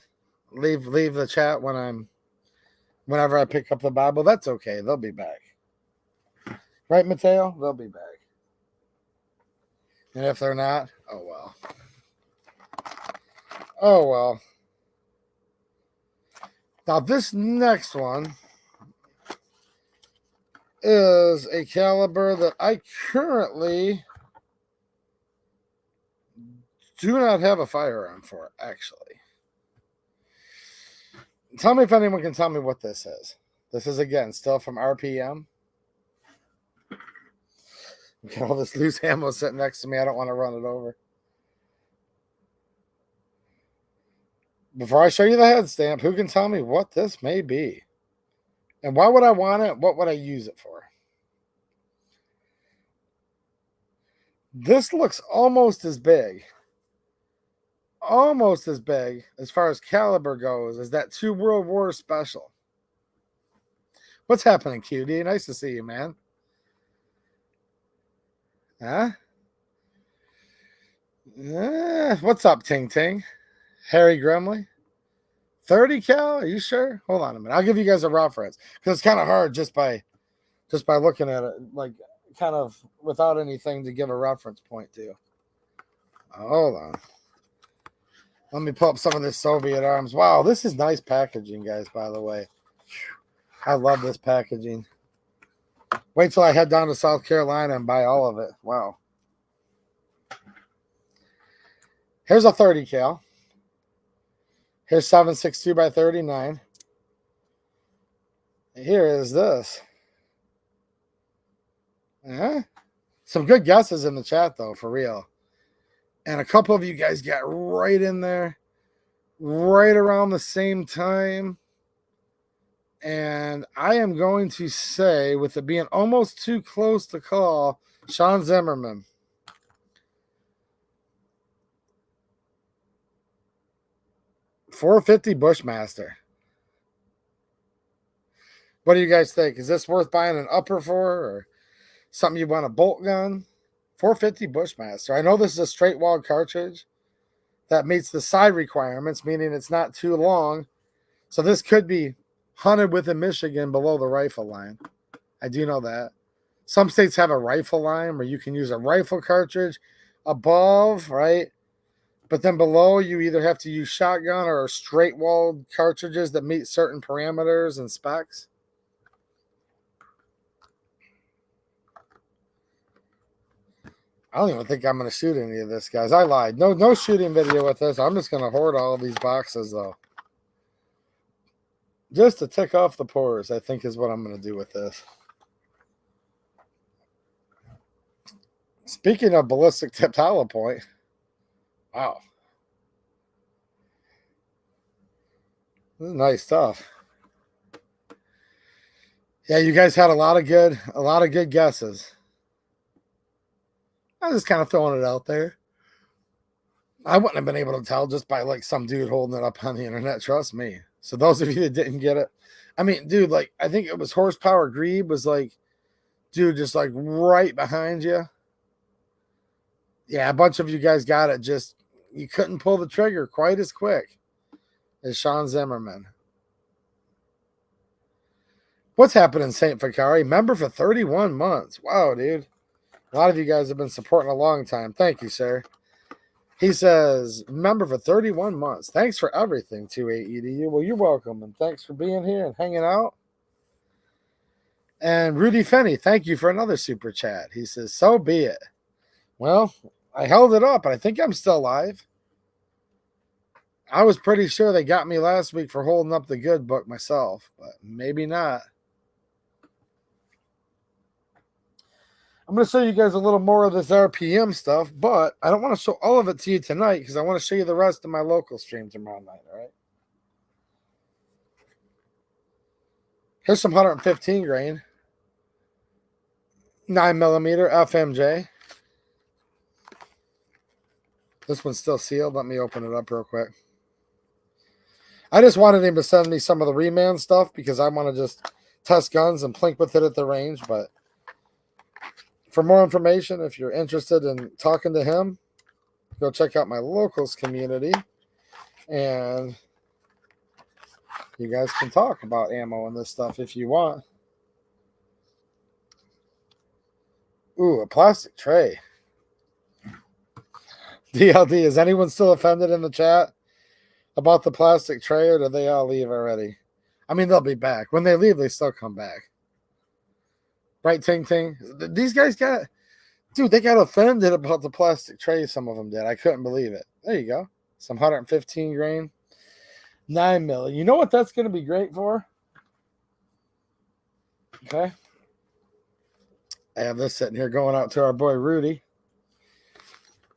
leave the chat whenever I pick up the Bible, that's okay. They'll be back. Right, Mateo? They'll be back. And if they're not, oh well. Oh well. Now this next one is a caliber that I currently do not have a firearm for, actually. Tell me if anyone can tell me what this is. This is, again, still from RPM. Got all this loose ammo sitting next to me. I don't want to run it over. Before I show you the head stamp, who can tell me what this may be? And why would I want it? What would I use it for? This looks almost as big as far as caliber goes as that 2 World War special. What's happening, QD? Nice to see you, man. Huh? What's up, Ting Ting? Harry Gremley? 30 cal? Are you sure? Hold on a minute. I'll give you guys a reference because it's kind of hard just by looking at it, like kind of without anything to give a reference point to. Hold on. Let me pull up some of this Soviet arms. Wow, this is nice packaging, guys, by the way. I love this packaging. Wait till I head down to South Carolina and buy all of it. Wow. Here's a 30 cal. Here's 7.62 by 39. Here is this. Some good guesses in the chat, though, for real. And a couple of you guys got right in there, right around the same time. And I am going to say, with it being almost too close to call, Sean Zimmerman. $450 Bushmaster. What do you guys think? Is this worth buying an upper for, or something you want a bolt gun? $450 Bushmaster. I know this is a straight walled cartridge that meets the side requirements, meaning it's not too long. So this could be hunted within Michigan below the rifle line. I do know that. Some states have a rifle line where you can use a rifle cartridge above, right? But then below, you either have to use shotgun or straight walled cartridges that meet certain parameters and specs. I don't even think I'm going to shoot any of this, guys. I lied. No shooting video with this. I'm just going to hoard all of these boxes, though. Just to tick off the pores, I think, is what I'm going to do with this. Speaking of ballistic tipped hollow point, wow. This is nice stuff. Yeah, you guys had a lot of good guesses. I was just kind of throwing it out there. I wouldn't have been able to tell just by like some dude holding it up on the internet. Trust me. So those of you that didn't get it, I mean, dude, like I think it was Horsepower Grebe was like, dude, just like right behind you. Yeah, a bunch of you guys got it. Just you couldn't pull the trigger quite as quick as Sean Zimmerman. What's happening, St. Ficari? Member for 31 months. Wow, dude. A lot of you guys have been supporting a long time. Thank you, sir. He says, member for 31 months. Thanks for everything, 28EDU. Well, you're welcome, and thanks for being here and hanging out. And Rudy Fenney, thank you for another super chat. He says, so be it. Well, I held it up, and I think I'm still live. I was pretty sure they got me last week for holding up the good book myself, but maybe not. I'm going to show you guys a little more of this RPM stuff, but I don't want to show all of it to you tonight because I want to show you the rest of my local stream tomorrow night, all right? Here's some 115 grain, 9mm FMJ. This one's still sealed. Let me open it up real quick. I just wanted him to send me some of the reman stuff because I want to just test guns and plink with it at the range, but for more information, if you're interested in talking to him, go check out my locals community, and you guys can talk about ammo and this stuff if you want. Ooh, a plastic tray. DLD, is anyone still offended in the chat about the plastic tray, or did they all leave already? I mean, they'll be back. When they leave, they still come back. Right, Ting Ting? These guys got, dude, they got offended about the plastic tray. Some of them did. I couldn't believe it. There you go. Some 115 grain. 9mm. You know what that's going to be great for? Okay. I have this sitting here going out to our boy Rudy.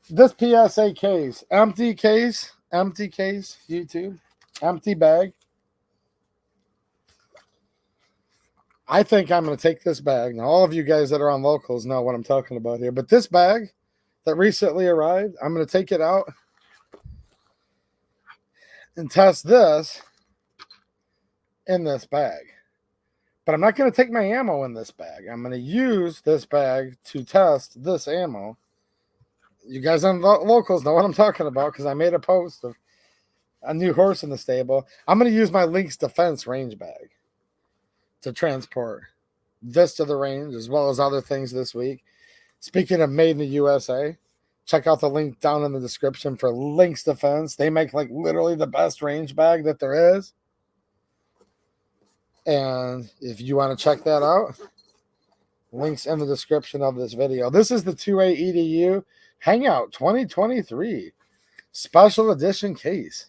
This PSA case, empty case, empty case, YouTube, empty bag. I think I'm going to take this bag. Now, all of you guys that are on locals know what I'm talking about here. But this bag that recently arrived, I'm going to take it out and test this in this bag. But I'm not going to take my ammo in this bag. I'm going to use this bag to test this ammo. You guys on locals know what I'm talking about because I made a post of a new horse in the stable. I'm going to use my Lynx Defense range bag to transport this to the range as well as other things this week. Speaking of made in the USA, check out the link down in the description for Lynx Defense. They make like literally the best range bag that there is. And if you want to check that out, links in the description of this video. This is the 2A EDU Hangout 2023 special edition case.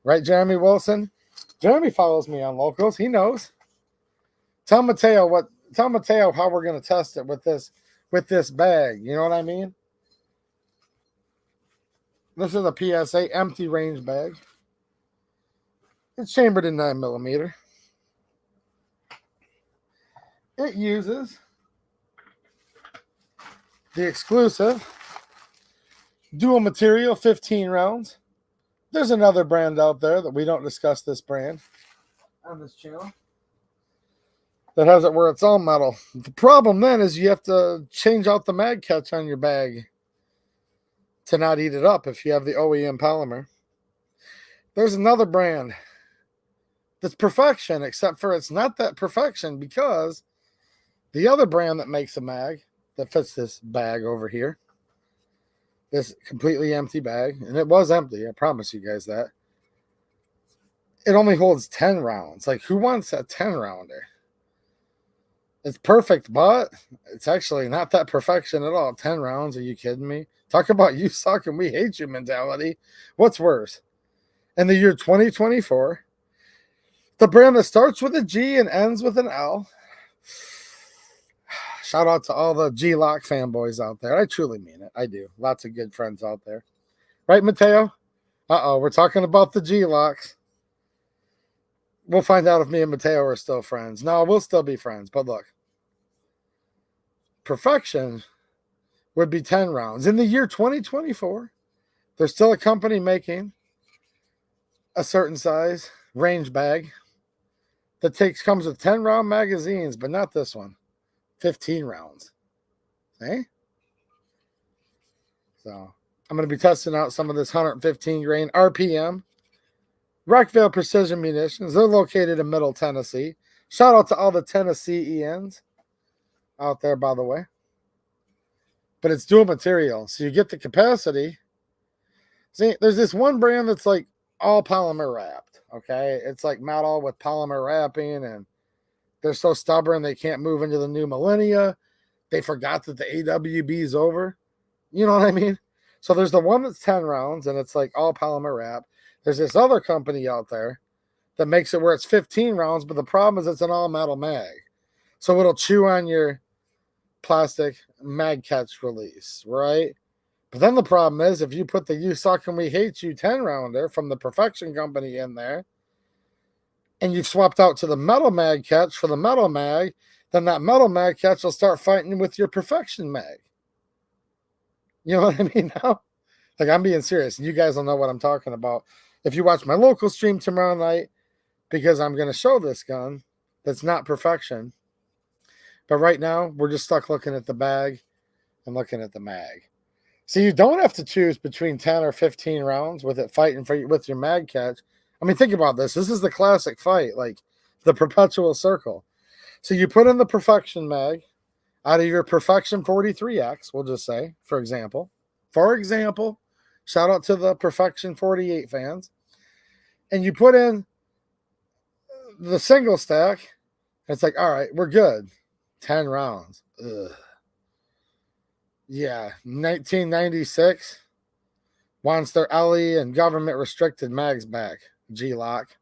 Right, Jeremy Wilson? Jeremy follows me on locals. He knows. Tell Mateo how we're going to test it with this bag. You know what I mean? This is a PSA empty range bag. It's chambered in 9mm. It uses the exclusive dual material 15 rounds. There's another brand out there that we don't discuss this brand on this channel that has it where it's all metal. The problem then is you have to change out the mag catch on your bag to not eat it up if you have the OEM polymer. There's another brand that's perfection, except for it's not that perfection because the other brand that makes a mag that fits this bag over here, this completely empty bag, and it was empty, I promise you guys that, it only holds 10 rounds. Like, who wants a 10 rounder? It's perfect, but it's actually not that perfection at all. 10 rounds, are you kidding me? Talk about you suck and we hate you mentality. What's worse? In the year 2024, the brand that starts with a G and ends with an L. Shout out to all the G-Lock fanboys out there. I truly mean it. I do. Lots of good friends out there. Right, Mateo? Uh-oh, we're talking about the G-Locks. We'll find out if me and Mateo are still friends. No, we'll still be friends. But look, perfection would be 10 rounds. In the year 2024, there's still a company making a certain size range bag that comes with 10-round magazines, but not this one. 15 rounds. Okay? So I'm going to be testing out some of this 115 grain RPM Rockville Precision Munitions. They're located in Middle Tennessee. Shout out to all the Tennesseans out there, by the way. But it's dual material, so you get the capacity. See, there's this one brand that's like all polymer wrapped, okay? It's like metal with polymer wrapping, and they're so stubborn they can't move into the new millennia. They forgot that the AWB is over. You know what I mean? So there's the one that's 10 rounds, and it's like all polymer wrap. There's this other company out there that makes it where it's 15 rounds, but the problem is it's an all-metal mag. So it'll chew on your plastic mag catch release, right? But then the problem is if you put the You Suck and We Hate You 10-rounder from the Perfection Company in there, and you've swapped out to the metal mag catch for the metal mag, then that metal mag catch will start fighting with your Perfection mag. You know what I mean now? Like, I'm being serious. You guys will know what I'm talking about if you watch my local stream tomorrow night, because I'm going to show this gun that's not Perfection. But right now, we're just stuck looking at the bag and looking at the mag. So you don't have to choose between 10 or 15 rounds with it fighting with your mag catch. I mean, think about this. This is the classic fight, like the perpetual circle. So you put in the Perfection mag out of your Perfection 43X, we'll just say, for example. For example, shout out to the Perfection 48 fans. And you put in the single stack. And it's like, all right, we're good. 10 rounds. Ugh. Yeah, 1996 wants their LE and government restricted mags back. G-Lock.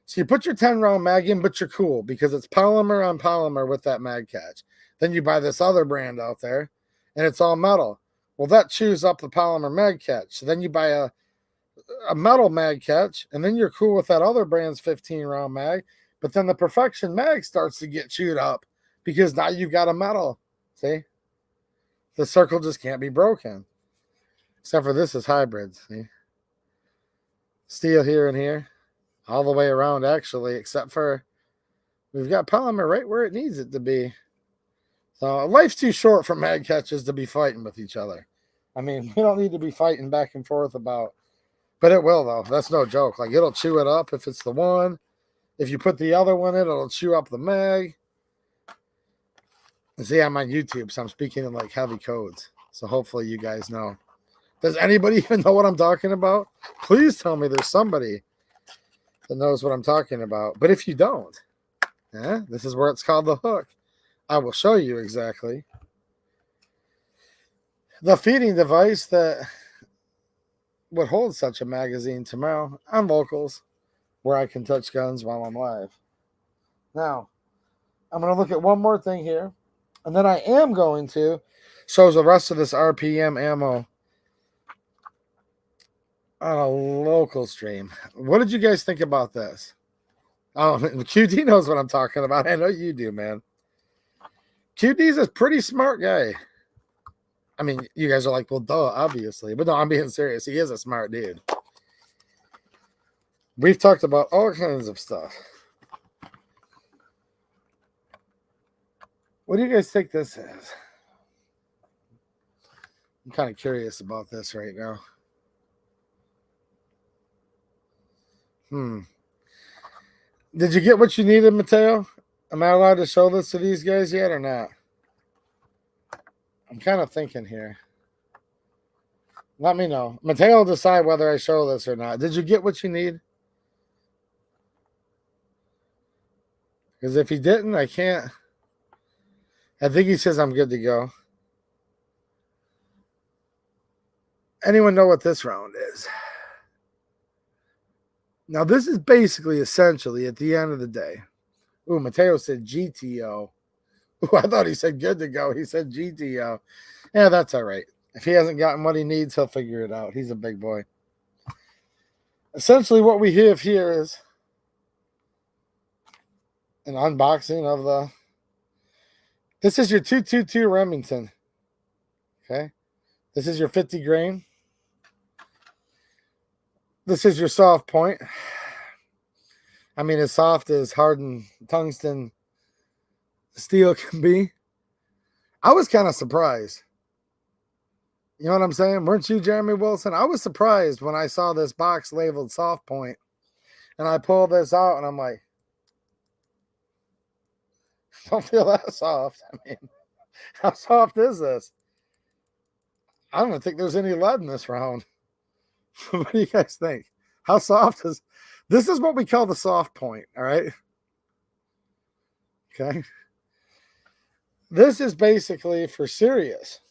So you put your 10-round mag in, but you're cool because it's polymer on polymer with that mag catch. Then you buy this other brand out there, and it's all metal. Well, that chews up the polymer mag catch. So then you buy a a metal mag catch, and then you're cool with that other brand's 15 round mag, but then the Perfection mag starts to get chewed up because now you've got a metal. See? The circle just can't be broken. Except for this is hybrid. See? Steel here and here. All the way around, actually, except for we've got polymer right where it needs it to be. So life's too short for mag catches to be fighting with each other. I mean, we don't need to be fighting back and forth about, but it will, though. That's no joke. Like, it'll chew it up if it's the one. If you put the other one in, it'll chew up the mag. See, I'm on YouTube, so I'm speaking in like heavy codes. So hopefully you guys know. Does anybody even know what I'm talking about? Please tell me there's somebody that knows what I'm talking about. But if you don't, this is where it's called the hook. I will show you exactly the feeding device that would hold such a magazine tomorrow on Locals, where I can touch guns while I'm live. Now, I'm going to look at one more thing here, and then I am going to show the rest of this RPM ammo on a local stream. What did you guys think about this? Oh, QD knows what I'm talking about. I know you do, man. QD's a pretty smart guy. I mean, you guys are like, well, duh, obviously. But no, I'm being serious. He is a smart dude. We've talked about all kinds of stuff. What do you guys think this is? I'm kind of curious about this right now. Did you get what you needed, Mateo? Am I allowed to show this to these guys yet or not? I'm kind of thinking here. Let me know. Mateo will decide whether I show this or not. Did you get what you need? Because if he didn't, I can't. I think he says I'm good to go. Anyone know what this round is? Now, this is basically, essentially, at the end of the day. Ooh, Mateo said GTO. Ooh, I thought he said good to go. He said GTO. Yeah, that's all right. If he hasn't gotten what he needs, he'll figure it out. He's a big boy. Essentially, what we have here is an unboxing of the... This is your 222 Remington. Okay? This is your 50 grain. This is your soft point. I mean, as soft as hardened tungsten steel can be. I was kind of surprised. You know what I'm saying? Weren't you, Jeremy Wilson? I was surprised when I saw this box labeled soft point. And I pulled this out and I'm like, don't feel that soft. I mean, how soft is this? I don't think there's any lead in this round. What do you guys think? How soft is this? Is what we call the soft point, all right? Okay. This is basically for serious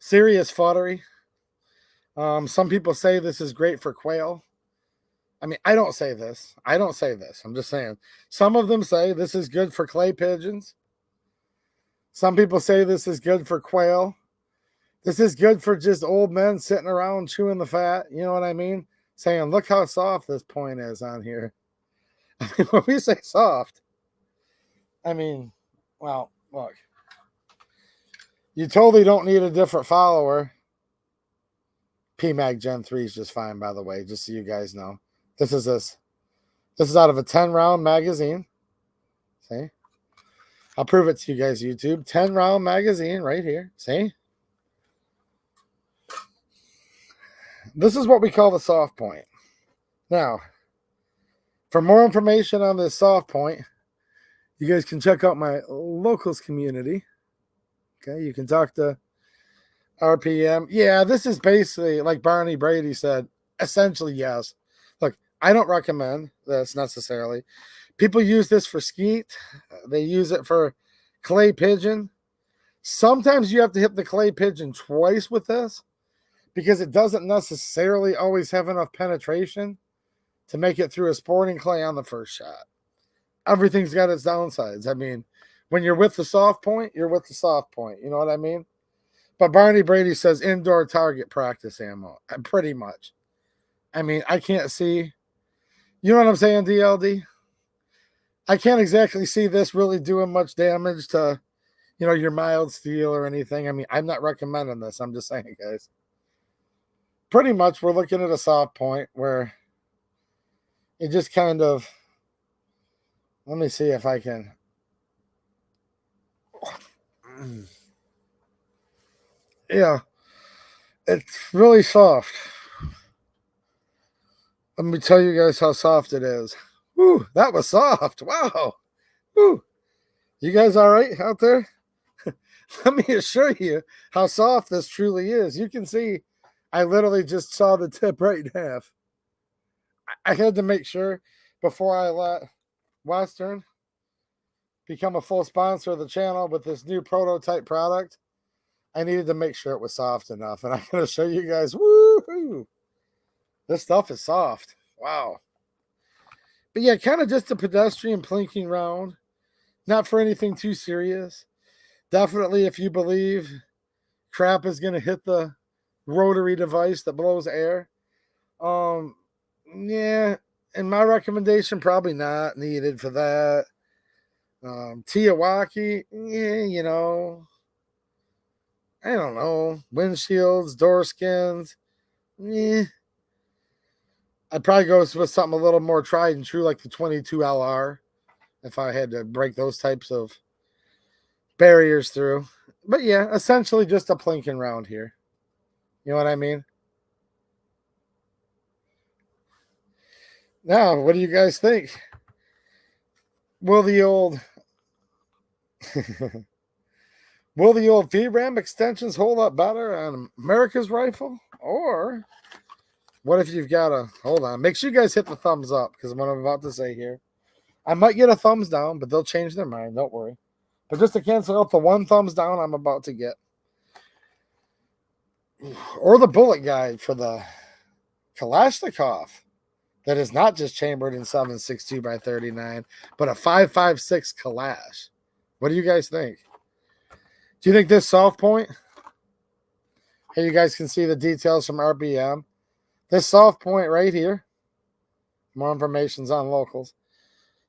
foddery. Some people say this is great for quail. I mean, I don't say this. I'm just saying. Some of them say this is good for clay pigeons. Some people say this is good for quail. This is good for just old men sitting around chewing the fat. You know what I mean? Saying, look how soft this point is on here. I mean, when we say soft, I mean, well, look. You totally don't need a different follower. PMAG Gen 3 is just fine, by the way, just so you guys know. This is out of a 10-round magazine. See? I'll prove it to you guys, YouTube. 10-round magazine right here. See? This is what we call the soft point. Now, for more information on this soft point, you guys can check out my locals community. Okay, you can talk to RPM. Yeah, this is basically, like Barney Brady said, essentially yes. Look, I don't recommend this necessarily. People use this for skeet. They use it for clay pigeon. Sometimes you have to hit the clay pigeon twice with this because it doesn't necessarily always have enough penetration to make it through a sporting clay on the first shot. Everything's got its downsides. I mean, when you're with the soft point, you're with the soft point. You know what I mean? But Barney Brady says indoor target practice ammo. Pretty much. I mean, I can't see. You know what I'm saying, DLD? I can't exactly see this really doing much damage to, you know, your mild steel or anything. I mean, I'm not recommending this. I'm just saying, guys. Pretty much, we're looking at a soft point where it just kind of. Let me see if I can. Yeah, it's really soft. Let me tell you guys how soft it is. Woo, that was soft. Wow. Woo. You guys all right out there? Let me assure you how soft this truly is. You can see I literally just saw the tip right in half. I had to make sure before I let Western become a full sponsor of the channel with this new prototype product. I needed to make sure it was soft enough. And I'm going to show you guys. Woo-hoo. This stuff is soft. Wow. But yeah, kind of just a pedestrian plinking round. Not for anything too serious. Definitely if you believe crap is going to hit the rotary device that blows air. Yeah, and my recommendation, probably not needed for that. Tiawaki, yeah, you know, I don't know. Windshields, door skins, yeah. I'd probably go with something a little more tried and true, like the 22 LR, if I had to break those types of barriers through. But yeah, essentially just a plinking round here. You know what I mean? Now, what do you guys think? Will the old VRAM extensions hold up better on America's rifle? Or what if you've got a, hold on, make sure you guys hit the thumbs up, because what I'm about to say here, I might get a thumbs down, but they'll change their mind, don't worry. But just to cancel out the one thumbs down I'm about to get, or the bullet guide for the Kalashnikov that is not just chambered in 7.62 by 39, but a 5.56 Kalash. What do you guys think? Do you think this soft point? Hey, you guys can see the details from RBM. This soft point right here. More information's on locals.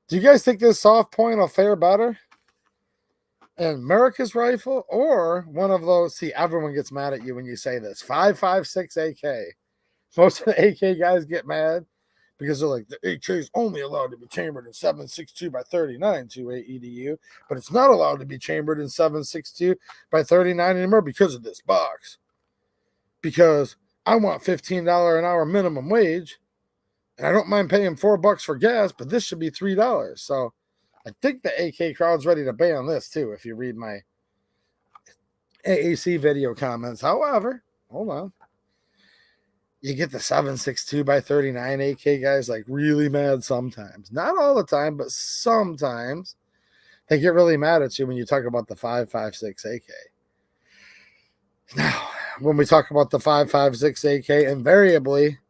Do you guys think this soft point will fare better in America's rifle or one of those? See, everyone gets mad at you when you say this. 5.56 AK. Most of the AK guys get mad because they're like, the AK is only allowed to be chambered in 7.62 by 39 2A EDU, but it's not allowed to be chambered in 7.62 by 39 anymore because of this box. Because I want $15 an hour minimum wage, and I don't mind paying $4 for gas, but this should be $3. So I think the AK crowd's ready to ban this too, if you read my AAC video comments. However, hold on. You get the 7.62 by 39 AK guys like really mad sometimes. Not all the time, but sometimes they get really mad at you when you talk about the 5.56 AK. Now, when we talk about the 5.56 AK, invariably,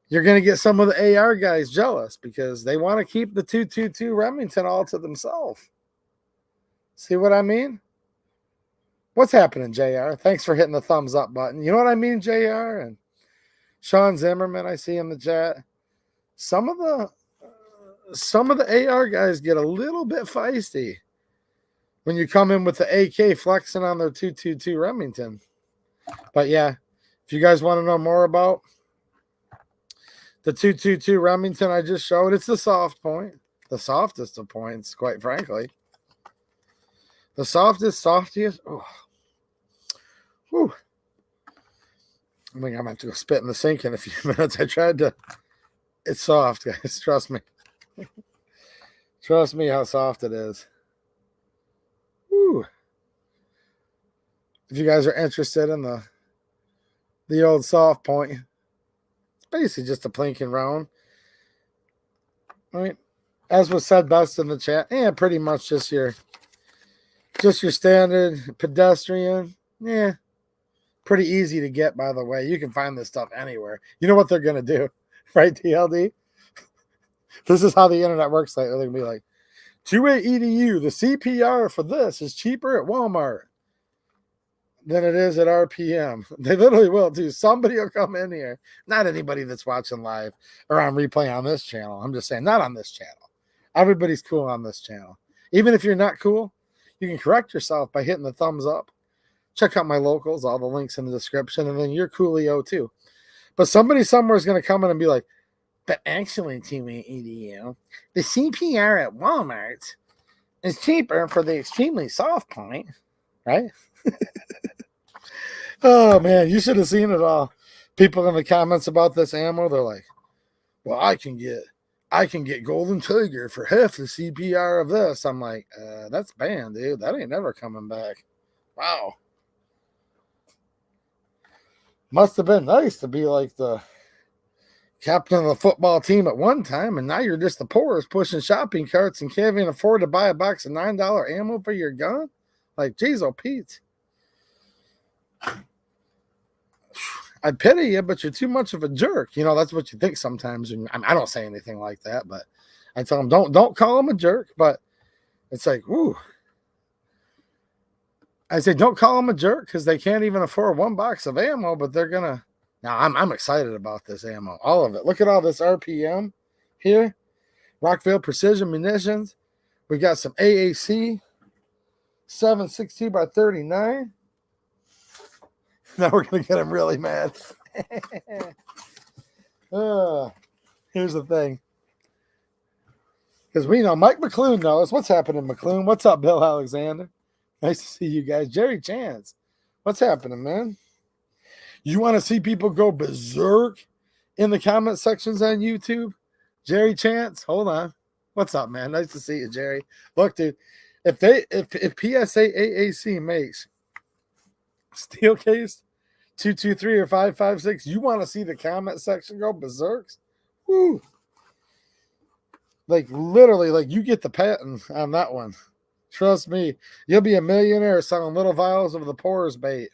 you're going to get some of the AR guys jealous because they want to keep the 222 Remington all to themselves. See what I mean? What's happening, JR? Thanks for hitting the thumbs up button. You know what I mean, JR? And Sean Zimmerman, I see in the chat. Some of the AR guys get a little bit feisty when you come in with the AK flexing on their 222 Remington. But yeah, if you guys want to know more about the 222 Remington I just showed, it's the soft point. The softest of points, quite frankly. The softiest. Oh. Whew. I think I'm going to have to go spit in the sink in a few minutes. I tried to. It's soft, guys. Trust me. Trust me how soft it is. Whew. If you guys are interested in the old soft point, it's basically just a plinking round. All right. As was said best in the chat, yeah, pretty much just your standard pedestrian. Yeah. Pretty easy to get, by the way. You can find this stuff anywhere. You know what they're going to do, right, TLD? This is how the internet works. Like, they're going to be like, 2A EDU, the CPR for this is cheaper at Walmart. than it is at RPM. They literally will too. Somebody will come in here. Not anybody that's watching live or on replay on this channel. I'm just saying, not on this channel. Everybody's cool on this channel. Even if you're not cool, you can correct yourself by hitting the thumbs up. Check out my locals, all the links in the description, and then you're coolio too. But somebody somewhere is going to come in and be like, but actually, Edu, the CPR at Walmart is cheaper for the extremely soft point, right? Oh, man, you should have seen it all. People in the comments about this ammo, they're like, well, I can get Golden Tiger for half the CPR of this. I'm like, that's banned, dude. That ain't never coming back. Wow. Must have been nice to be like the captain of the football team at one time, and now you're just the poorest pushing shopping carts and can't even afford to buy a box of $9 ammo for your gun? Like, geez, oh, Pete. I pity you, but you're too much of a jerk. You know, that's what you think sometimes. And I don't say anything like that, but I tell them, don't call him a jerk. But it's like, ooh. I say, don't call them a jerk because they can't even afford one box of ammo, but they're going to. Now, I'm excited about this ammo, all of it. Look at all this RPM here. Rockville Precision Munitions. We got some AAC 7.62 by 39. Now we're going to get them really mad. Here's the thing. Because we know Mike McClune knows. What's happening, McClune? What's up, Bill Alexander? Nice to see you guys. Jerry Chance. What's happening, man? You want to see people go berserk in the comment sections on YouTube? Jerry Chance, hold on. What's up, man? Nice to see you, Jerry. Look, dude, if PSA AAC makes steel case 223 or 556, you want to see the comment section go berserks? Woo! Like literally, like you get the patent on that one. Trust me, you'll be a millionaire selling little vials of the poor's bait.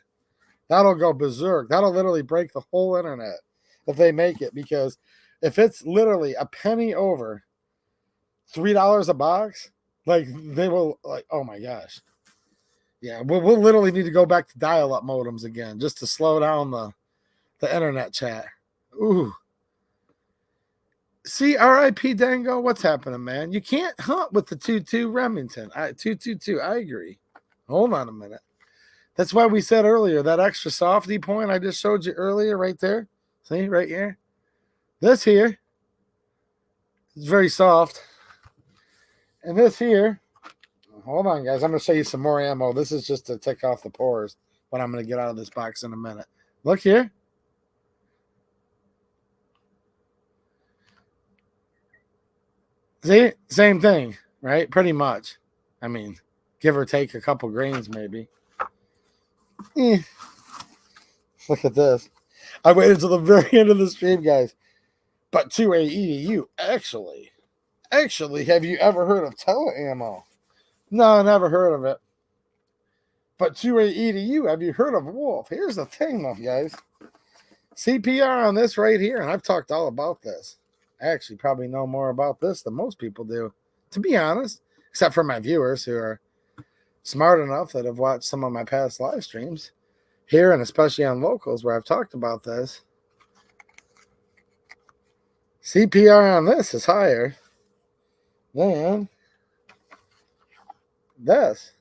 That'll go berserk. That'll literally break the whole internet if they make it, because if it's literally a penny over $3 a box, like they will, like, oh my gosh. Yeah, we'll literally need to go back to dial-up modems again just to slow down the internet chat. Ooh. See, RIP Dango, what's happening, man? You can't hunt with the 2.2 Remington. 2.22, I agree. Hold on a minute. That's why we said earlier, that extra softy point I just showed you earlier right there. See, right here? This here is very soft. And this here, hold on, guys. I'm going to show you some more ammo. This is just to tick off the pores, what I'm going to get out of this box in a minute. Look here. See? Same thing, right? Pretty much. I mean, give or take a couple grains maybe. Look at this. I waited until the very end of the stream, guys. But 2A EDU, actually, have you ever heard of tele-ammo? No, never heard of it. But 2A EDU, have you heard of Wolf? Here's the thing, though, guys. CPR on this right here, and I've talked all about this. I actually probably know more about this than most people do, to be honest, except for my viewers who are smart enough that have watched some of my past live streams here, and especially on locals where I've talked about this. CPR on this is higher than this.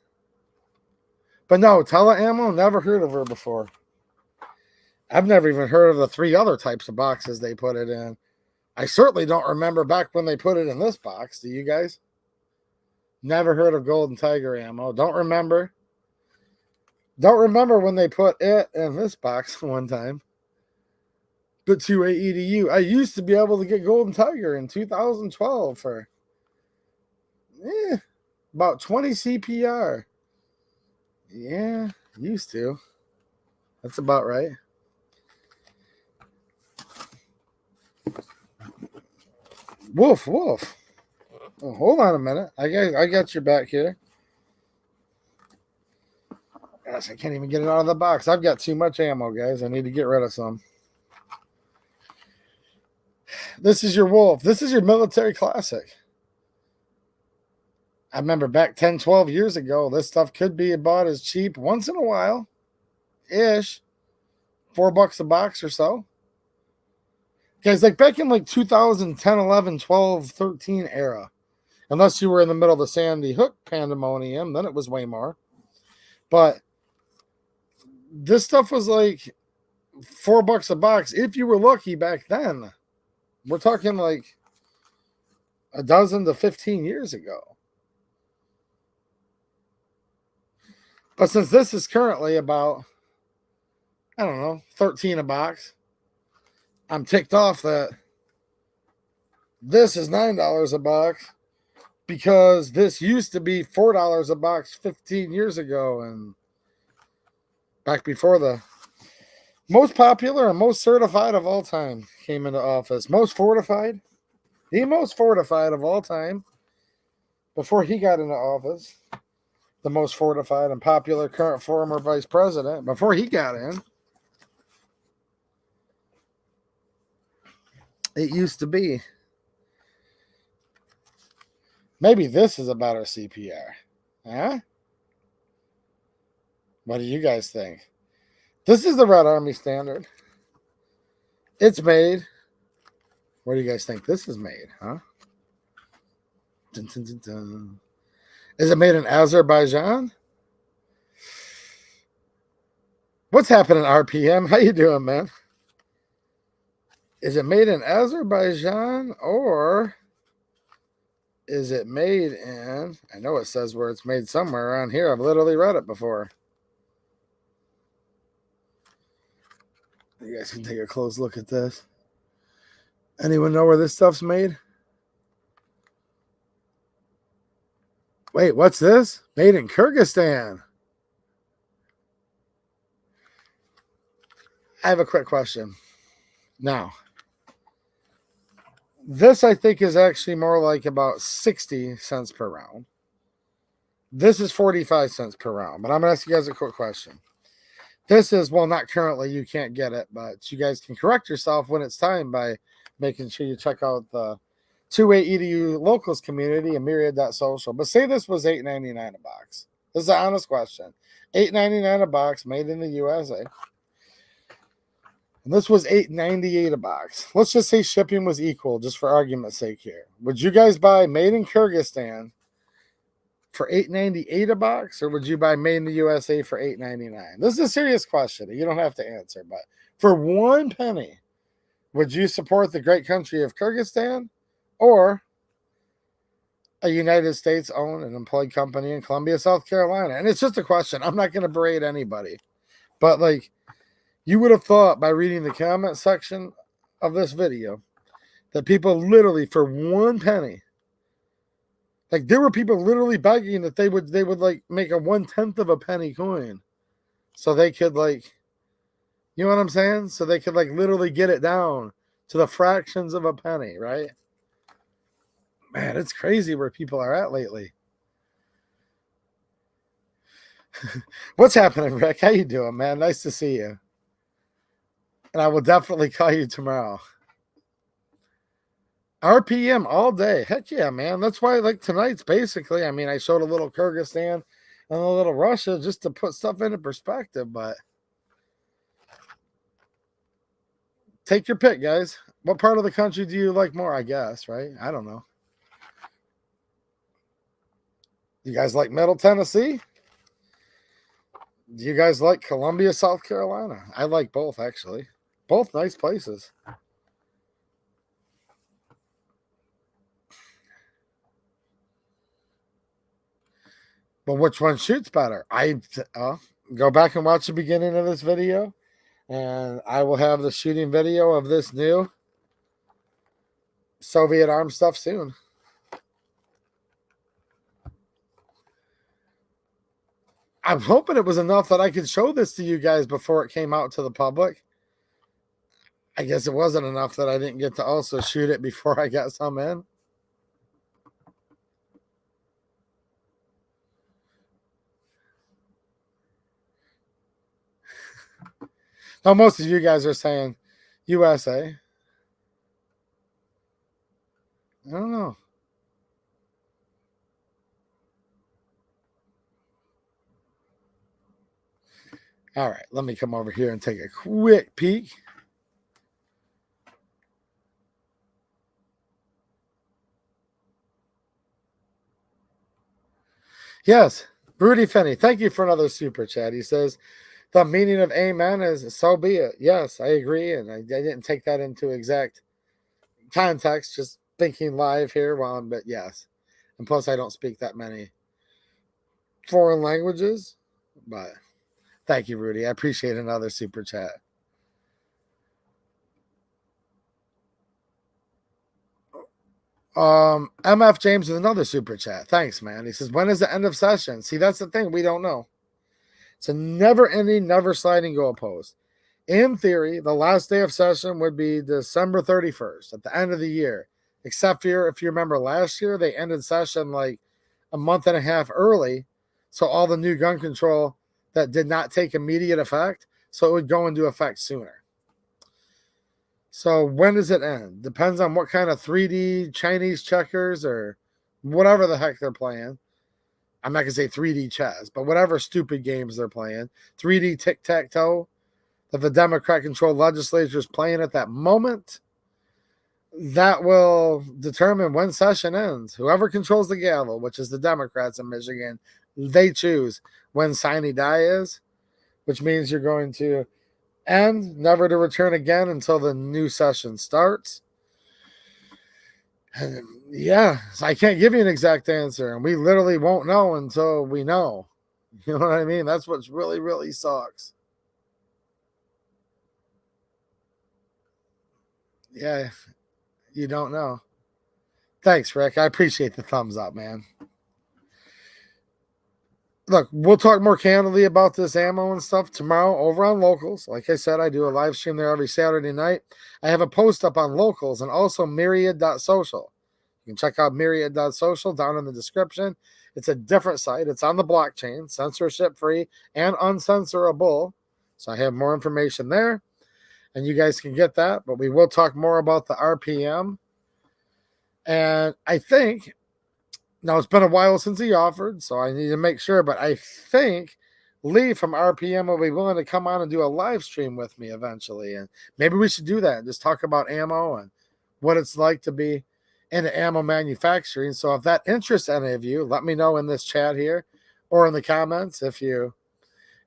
But no, tele-ammo, never heard of her before. I've never even heard of the 3 other types of boxes they put it in. I certainly don't remember back when they put it in this box. Do you guys? Never heard of Golden Tiger ammo. Don't remember. Don't remember when they put it in this box one time. But 2A EDU. I used to be able to get Golden Tiger in 2012 for about 20 CPR. Yeah, used to. That's about right. Wolf. Oh, hold on a minute. I got your back here. Gosh, I can't even get it out of the box. I've got too much ammo, guys. I need to get rid of some. This is your Wolf. This is your military classic. I remember back 10, 12 years ago, this stuff could be bought as cheap once in a while. ish, $4 a box or so. Guys, like back in like 2010, 11, 12, 13 era, unless you were in the middle of the Sandy Hook pandemonium, then it was way more. But this stuff was like $4 a box if you were lucky back then. We're talking like a dozen to 15 years ago. But since this is currently about, I don't know, 13 a box, I'm ticked off that this is $9 a box because this used to be $4 a box 15 years ago, and back before the most popular and most certified of all time came into office. Most fortified, the most fortified of all time before he got into office. The most fortified and popular current former vice president before he got in. It used to be. Maybe this is a better CPR. Huh? What do you guys think? This is the Red Army Standard. It's made. Where do you guys think this is made? Huh? Dun, dun, dun, dun. Is it made in Azerbaijan? What's happening, RPM? How you doing, man? Is it made in Azerbaijan or is it made in... I know it says where it's made somewhere around here. I've literally read it before. You guys can take a close look at this. Anyone know where this stuff's made? Wait, what's this? Made in Kyrgyzstan. I have a quick question. Now, this I think is actually more like about 60 cents per round. This is 45 cents per round. But I'm going to ask you guys a quick question. This is, well, not currently, you can't get it, but you guys can correct yourself when it's time by making sure you check out the 2-way Edu locals community and myriad.social. But say this was $8.99 a box. This is an honest question. $8.99 a box, made in the USA. And this was $8.98 a box. Let's just say shipping was equal, just for argument's sake here. Would you guys buy made in Kyrgyzstan for $8.98 a box, or would you buy made in the USA for $8.99? This is a serious question. You don't have to answer, but for 1 penny, would you support the great country of Kyrgyzstan or a United States owned and employed company in Columbia, South Carolina? And it's just a question. I'm not going to berate anybody, but like, you would have thought by reading the comment section of this video that people literally for 1 penny, like there were people literally begging that they would like make a 1/10 of a penny coin so they could like, you know what I'm saying? So they could like literally get it down to the fractions of a penny, right? Man, it's crazy where people are at lately. What's happening, Rick? How you doing, man? Nice to see you. And I will definitely call you tomorrow. RPM all day. Heck yeah, man. That's why, like, tonight's basically, I mean, I showed a little Kyrgyzstan and a little Russia just to put stuff into perspective, but take your pick, guys. What part of the country do you like more, I guess, right? I don't know. You guys like Middle Tennessee? Do you guys like Columbia, South Carolina? I like both, actually. Both nice places. But which one shoots better? Go back and watch the beginning of this video, and I will have the shooting video of this new Soviet arms stuff soon. I'm hoping it was enough that I could show this to you guys before it came out to the public. I guess it wasn't enough that I didn't get to also shoot it before I got some in. Now, most of you guys are saying USA. I don't know. All right, let me come over here and take a quick peek. Yes, Rudy Finney, thank you for another super chat. He says, the meaning of amen is so be it. Yes, I agree. And I didn't take that into exact context, just thinking live here. But yes. And plus, I don't speak that many foreign languages. But thank you, Rudy. I appreciate another super chat. MF James with another super chat. Thanks, man. He says, when is the end of session? See, that's the thing. We don't know. It's a never ending, never sliding goalpost. In theory, the last day of session would be December 31st at the end of the year. Except for if you remember last year, they ended session like a month and a half early. So all the new gun control that did not take immediate effect, so it would go into effect sooner. So when does it end? Depends on what kind of 3D Chinese checkers or whatever the heck they're playing. I'm not going to say 3D chess, but whatever stupid games they're playing. 3D tic-tac-toe that the Democrat-controlled legislature is playing at that moment, that will determine when session ends. Whoever controls the gavel, which is the Democrats in Michigan, they choose when sine die is, which means you're going to end, never to return again until the new session starts. And yeah, so I can't give you an exact answer, and we literally won't know until we know. You know what I mean? That's what's really, really sucks. Yeah, you don't know. Thanks, Rick. I appreciate the thumbs up, man. Look, we'll talk more candidly about this ammo and stuff tomorrow over on Locals. Like I said, I do a live stream there every Saturday night. I have a post up on Locals and also myriad.social. You can check out myriad.social down in the description. It's a different site. It's on the blockchain, censorship free and uncensorable. So I have more information there, and you guys can get that. But we will talk more about the RPM. And I think now, it's been a while since he offered, so I need to make sure, but I think Lee from RPM will be willing to come on and do a live stream with me eventually. And maybe we should do that and just talk about ammo and what it's like to be into ammo manufacturing. So if that interests any of you, let me know in this chat here or in the comments if you're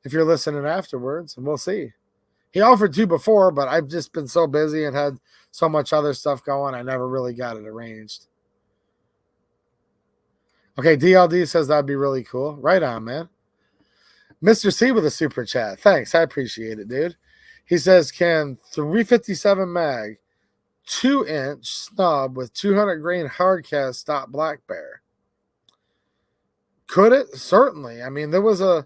listening afterwards, and we'll see. He offered to before, but I've just been so busy and had so much other stuff going, I never really got it arranged. Okay, DLD says that'd be really cool. Right on, man. Mr. C with a super chat. Thanks. I appreciate it, dude. He says, can 357 mag, 2-inch snub with 200 grain hard cast stop black bear? Could it? Certainly. I mean, it was like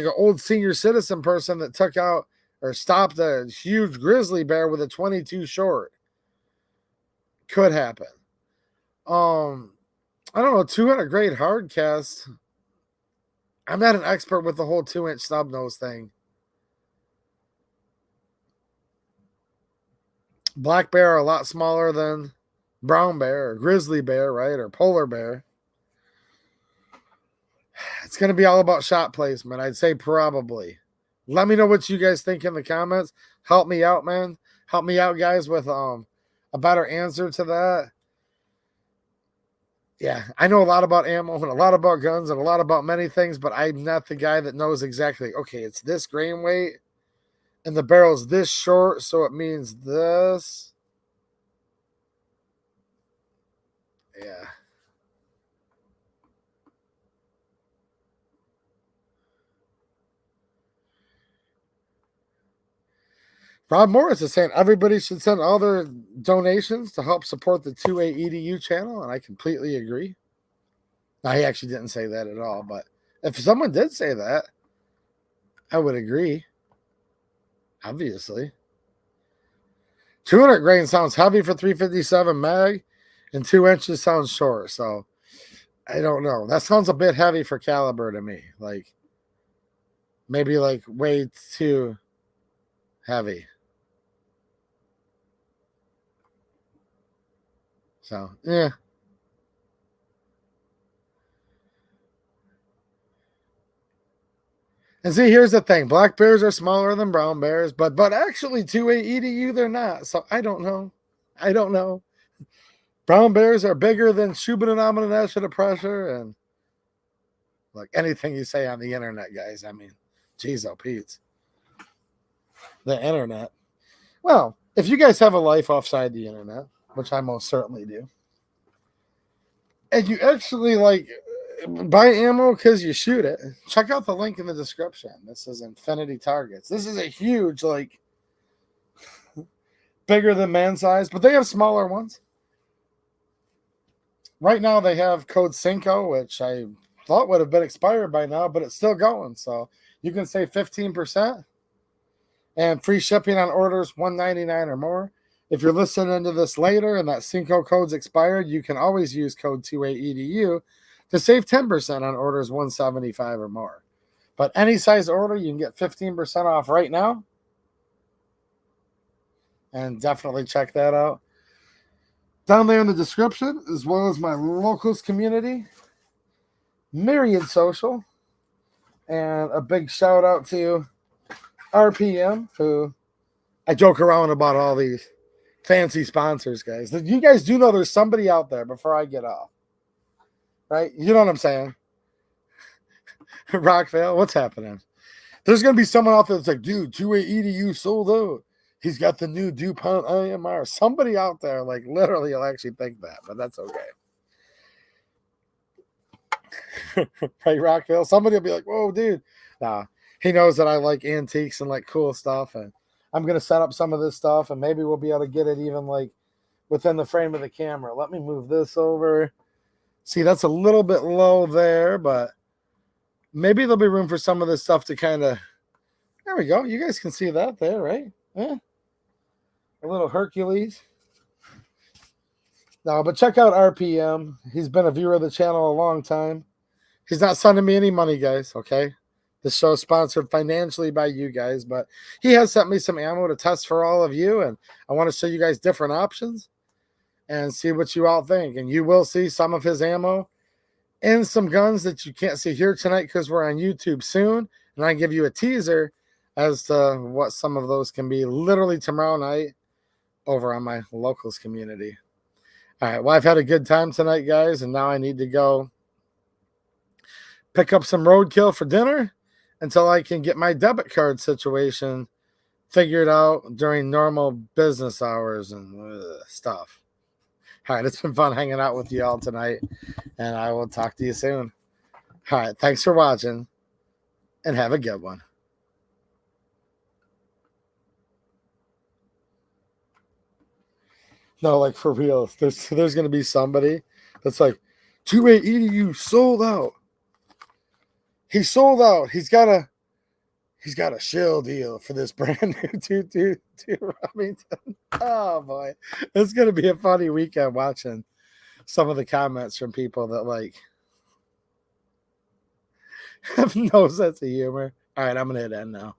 an old senior citizen person that took out or stopped a huge grizzly bear with a 22 short. Could happen. I don't know, 200 grade hard cast. I'm not an expert with the whole 2-inch snub nose thing. Black bear are a lot smaller than brown bear or grizzly bear, right? Or polar bear. It's going to be all about shot placement. I'd say probably. Let me know what you guys think in the comments. Help me out, man. Help me out, guys, with a better answer to that. Yeah, I know a lot about ammo and a lot about guns and a lot about many things, but I'm not the guy that knows exactly, okay, it's this grain weight and the barrel's this short, so it means this. Yeah. Rob Morris is saying everybody should send all their donations to help support the 2A EDU channel, and I completely agree. Now, he actually didn't say that at all, but if someone did say that, I would agree. Obviously. 200 grain sounds heavy for 357 mag, and 2 inches sounds short, so I don't know. That sounds a bit heavy for caliber to me. Like, maybe like way too heavy. So, yeah. And see, here's the thing. Black bears are smaller than brown bears, but actually 2A EDU, they're not. So I don't know. I don't know. Brown bears are bigger than Shubin pressure, and like anything you say on the internet, guys. I mean, geez, oh Pete. The internet. Well, if you guys have a life offside the internet, which I most certainly do, and you actually like buy ammo because you shoot it, check out the link in the description. This is Infinity Targets. This is a huge, like, bigger than man size, but they have smaller ones. Right now they have code Cinco, which I thought would have been expired by now, but it's still going. So you can save 15% and free shipping on orders $199 or more. If you're listening to this later and that Cinco code's expired, you can always use code 2AEDU to save 10% on orders $175 or more. But any size order, you can get 15% off right now. And definitely check that out. Down there in the description, as well as my locals community, Myriad Social, and a big shout out to RPM, who I joke around about all these fancy sponsors, guys. You guys do know there's somebody out there before I get off, right? You know what I'm saying? Rockvale, what's happening? There's going to be someone out there that's like, dude, 2A EDU sold out. He's got the new DuPont IMR. Somebody out there, like, literally will actually think that, but that's okay. Right, Rockville? Somebody will be like, whoa, dude. Nah, he knows that I like antiques and, like, cool stuff, and I'm going to set up some of this stuff, and maybe we'll be able to get it even, like, within the frame of the camera. Let me move this over. See, that's a little bit low there, but maybe there'll be room for some of this stuff to kind of, there we go. You guys can see that there, right? Yeah. A little Hercules. No, but check out RPM. He's been a viewer of the channel a long time. He's not sending me any money, guys, okay? This show is sponsored financially by you guys, but he has sent me some ammo to test for all of you, and I want to show you guys different options and see what you all think. And you will see some of his ammo and some guns that you can't see here tonight because we're on YouTube soon, and I give you a teaser as to what some of those can be literally tomorrow night over on my locals community. All right, well, I've had a good time tonight, guys, and now I need to go pick up some roadkill for dinner until I can get my debit card situation figured out during normal business hours and stuff. All right, it's been fun hanging out with you all tonight, and I will talk to you soon. All right, thanks for watching, and have a good one. No, like, for real. There's going to be somebody that's like, 2A EDU sold out. He sold out. He's got a shill deal for this brand new 222 Remington. Oh boy, it's going to be a funny weekend watching some of the comments from people that like have no sense of humor. All right, I'm going to hit end now.